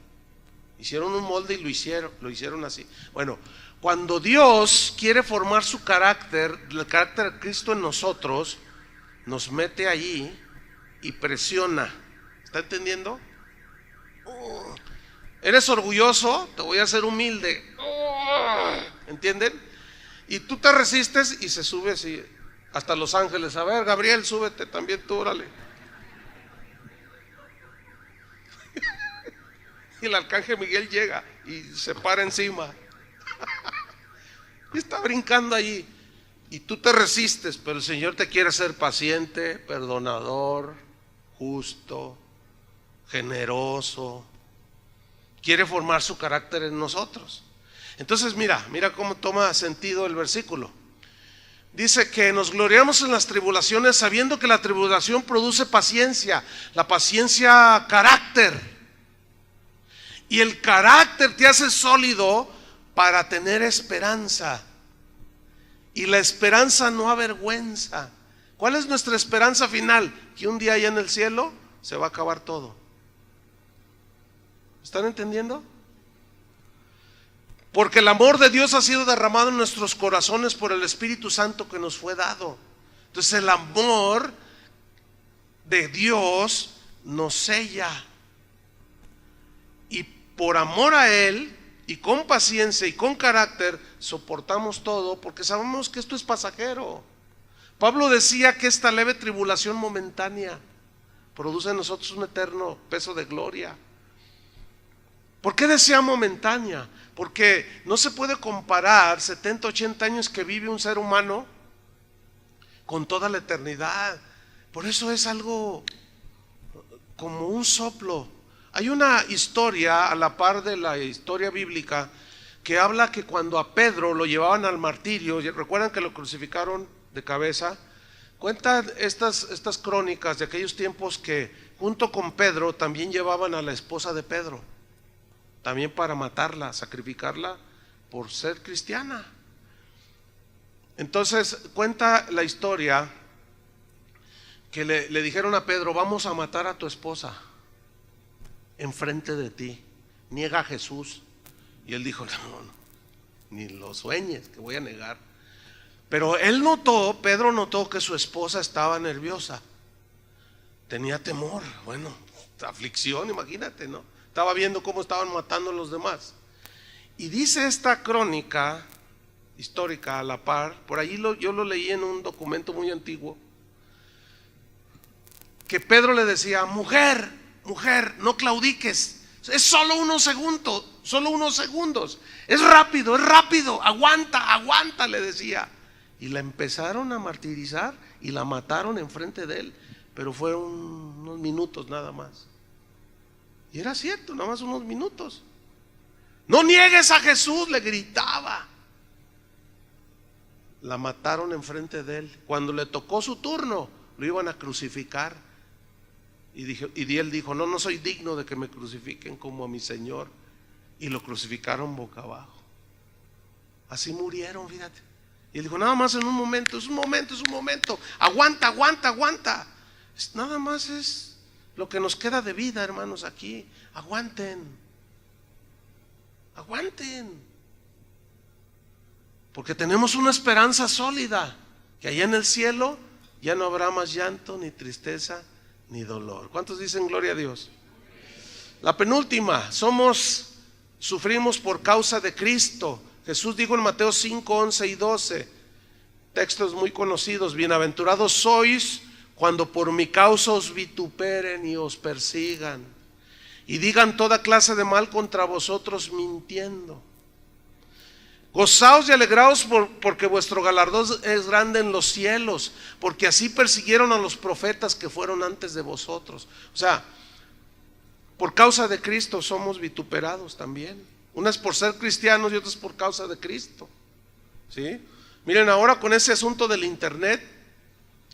Hicieron un molde y lo hicieron así. Bueno, cuando Dios quiere formar su carácter, el carácter de Cristo en nosotros, nos mete allí y presiona. ¿Está entendiendo? ¿Eres orgulloso? Te voy a hacer humilde. ¿Entienden? Y tú te resistes y se sube así, hasta los ángeles. A ver, Gabriel, súbete también tú, órale. Y el arcángel Miguel llega y se para encima. Y está brincando allí. Y tú te resistes, pero el Señor te quiere ser paciente, perdonador, justo, generoso. Quiere formar su carácter en nosotros. Entonces mira cómo toma sentido el versículo. Dice que nos gloriamos en las tribulaciones, sabiendo que la tribulación produce paciencia, la paciencia carácter. Y el carácter te hace sólido para tener esperanza. Y la esperanza no avergüenza. ¿Cuál es nuestra esperanza final? Que un día allá en el cielo se va a acabar todo. ¿Están entendiendo? Porque el amor de Dios ha sido derramado en nuestros corazones por el Espíritu Santo que nos fue dado. Entonces el amor de Dios nos sella. Y por amor a Él, y con paciencia y con carácter, soportamos todo, porque sabemos que esto es pasajero. Pablo decía que esta leve tribulación momentánea produce en nosotros un eterno peso de gloria. ¿Por qué decía momentánea? Porque no se puede comparar 70, 80 años que vive un ser humano con toda la eternidad. Por eso es algo como un soplo. Hay una historia a la par de la historia bíblica que habla que cuando a Pedro lo llevaban al martirio, recuerdan que lo crucificaron de cabeza. Cuentan estas crónicas de aquellos tiempos que junto con Pedro también llevaban a la esposa de Pedro, también para matarla, sacrificarla por ser cristiana. Entonces cuenta la historia que le dijeron a Pedro: vamos a matar a tu esposa enfrente de ti, niega a Jesús. Y él dijo: no, ni lo sueñes que voy a negar. Pero Pedro notó que su esposa estaba nerviosa, tenía temor, bueno, aflicción, imagínate, ¿no? Estaba viendo cómo estaban matando a los demás. Y dice esta crónica histórica a la par, por allí yo lo leí en un documento muy antiguo, que Pedro le decía: mujer, no claudiques, es solo unos segundos, es rápido, aguanta, le decía. Y la empezaron a martirizar y la mataron enfrente de él, pero fueron unos minutos nada más. Y era cierto, nada más unos minutos. No niegues a Jesús, le gritaba. La mataron enfrente de él. Cuando le tocó su turno, lo iban a crucificar. Y él dijo: no soy digno de que me crucifiquen como a mi Señor. Y lo crucificaron boca abajo. Así murieron, fíjate. Y él dijo: nada más en un momento, es un momento. Aguanta. Nada más es lo que nos queda de vida, hermanos, aquí. Aguanten. Porque tenemos una esperanza sólida, que allá en el cielo ya no habrá más llanto, ni tristeza, ni dolor. ¿Cuántos dicen gloria a Dios? La penúltima, sufrimos por causa de Cristo. Jesús dijo en Mateo 5, 11 y 12, textos muy conocidos: bienaventurados sois cuando por mi causa os vituperen y os persigan y digan toda clase de mal contra vosotros mintiendo. Gozaos y alegraos porque vuestro galardón es grande en los cielos, porque así persiguieron a los profetas que fueron antes de vosotros. O sea, por causa de Cristo somos vituperados también. Unas por ser cristianos y otras por causa de Cristo. ¿Sí? Miren, ahora con ese asunto del internet,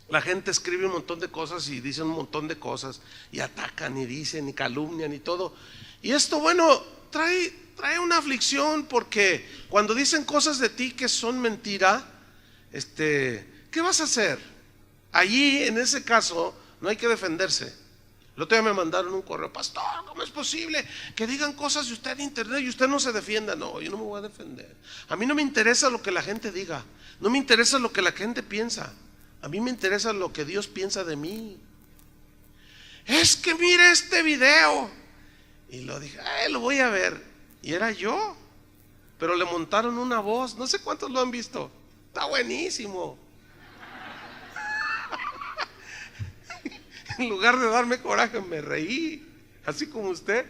la gente escribe un montón de cosas y dice un montón de cosas y atacan y dicen y calumnian y todo. Y esto, bueno, trae una aflicción, porque cuando dicen cosas de ti que son mentira, ¿qué vas a hacer? Allí, en ese caso, no hay que defenderse. El otro día me mandaron un correo: pastor, ¿cómo es posible que digan cosas de usted en internet y usted no se defienda? No, yo no me voy a defender. A mí no me interesa lo que la gente diga, no me interesa lo que la gente piensa. A mí me interesa lo que Dios piensa de mí. Es que mire este video. Y lo dije: lo voy a ver. Y era yo, pero le montaron una voz. No sé cuántos lo han visto. Está buenísimo. En lugar de darme coraje, me reí, así como usted,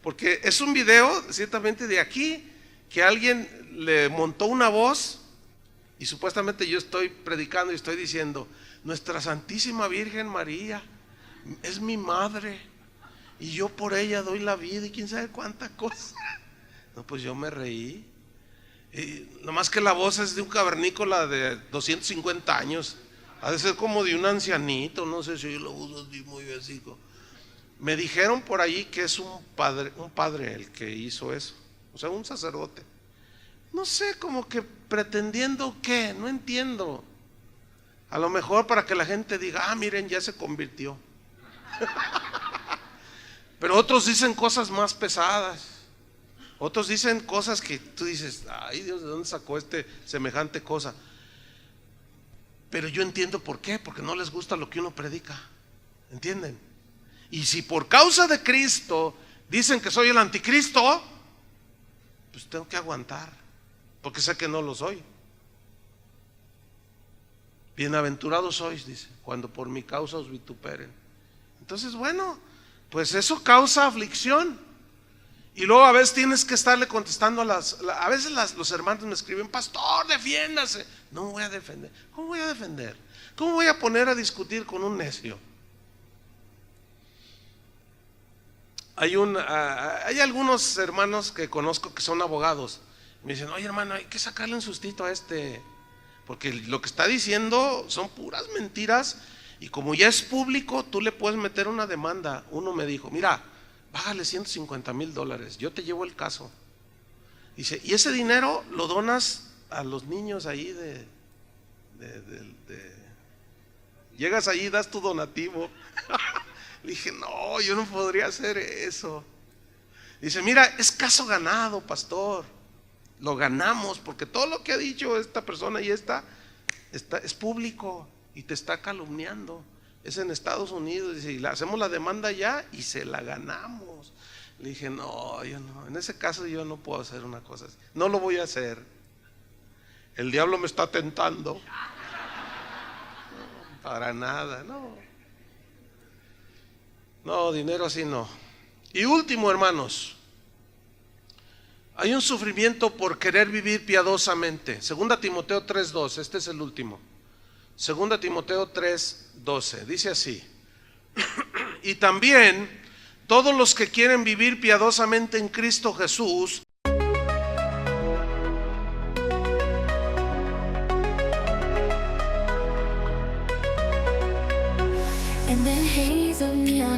porque es un video ciertamente de aquí, que alguien le montó una voz y supuestamente yo estoy predicando y estoy diciendo: nuestra Santísima Virgen María es mi madre y yo por ella doy la vida y quién sabe cuánta cosa. No, pues yo me reí. Y nomás que la voz es de un cavernícola de 250 años. Ha de ser como de un ancianito, no sé si yo lo uso así muy básico. Me dijeron por ahí que es un padre el que hizo eso, o sea, un sacerdote. No sé, como que pretendiendo qué, no entiendo. A lo mejor para que la gente diga: miren, ya se convirtió. Pero otros dicen cosas más pesadas. Otros dicen cosas que tú dices: ay Dios, ¿de dónde sacó semejante cosa? Pero yo entiendo por qué, porque no les gusta lo que uno predica, ¿entienden? Y si por causa de Cristo dicen que soy el anticristo, pues tengo que aguantar, porque sé que no lo soy. Bienaventurados sois, dice, cuando por mi causa os vituperen. Entonces, bueno, pues eso causa aflicción. Y luego a veces tienes que estarle contestando a veces los hermanos me escriben: pastor, defiéndase. No me voy a defender. ¿Cómo voy a defender? ¿Cómo voy a poner a discutir con un necio? Hay algunos hermanos que conozco que son abogados. Me dicen: oye, hermano, hay que sacarle un sustito a este, porque lo que está diciendo son puras mentiras, y como ya es público, tú le puedes meter una demanda. Uno me dijo: mira, bájale $150,000, yo te llevo el caso. Dice: y ese dinero lo donas a los niños ahí llegas allí y das tu donativo. Le dije: no, yo no podría hacer eso. Dice: mira, es caso ganado, pastor. Lo ganamos porque todo lo que ha dicho esta persona y es público y te está calumniando. Es en Estados Unidos, y le hacemos la demanda ya y se la ganamos. Le dije: no, yo no, en ese caso yo no puedo hacer una cosa así. No lo voy a hacer. El diablo me está tentando. No, para nada, no. No, dinero así no. Y último, hermanos, hay un sufrimiento por querer vivir piadosamente. 2 Timoteo 3:12, este es el último. 2 Timoteo 3:12, dice así: y también todos los que quieren vivir piadosamente en Cristo Jesús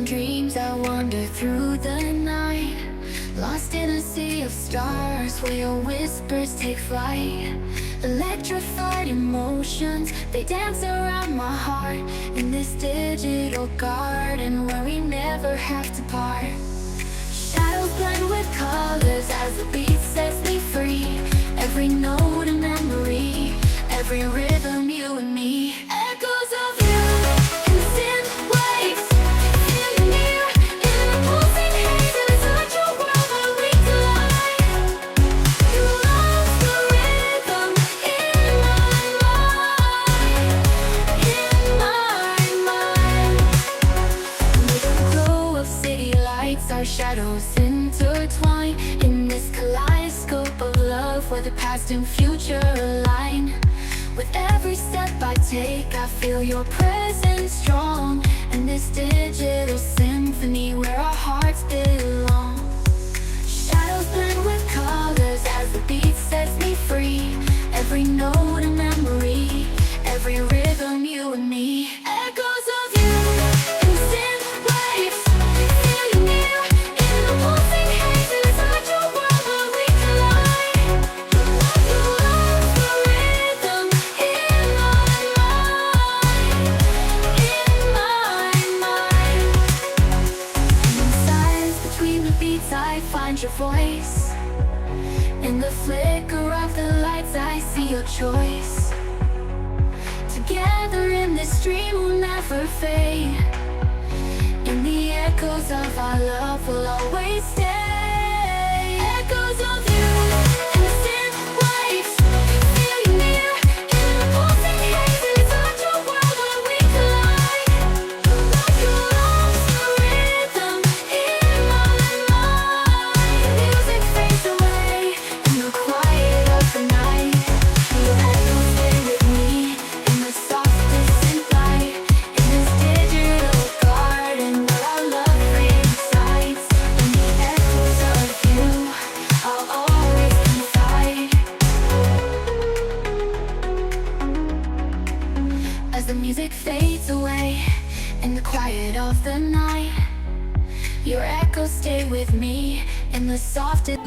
dreams, I wander through the night, lost in a sea of stars where your whispers take flight. Electrified emotions, they dance around my heart in this digital garden where we never have to part. Shadows blend with colors as the beat sets me free. Every note a memory, every rhythm you and me. Echoes of you in synth waves. Shadows intertwine in this kaleidoscope of love where the past and future align. With every step I take, I feel your presence strong, and this digital symphony where our hearts belong. Shadows blend with colors as the beat sets me free. Every note a memory, every rhythm you and me. Echoes of you in synth waves. I find your voice. In the flicker of the lights I see your choice. Together in this dream we'll never fade. In the echoes of our love we'll always stay. Echoes of you in synth waves. Feel you near in the pulsing hazes of your world where we collide. Your love's the rhythm in my mind. Music fades away in the quiet of the night. Your echoes stay with me in the softest synth light. In this digital garden where our love resides. In the echoes of you, I'll always confide. As the music fades away in the quiet of the night, your echoes stay with me in the softest.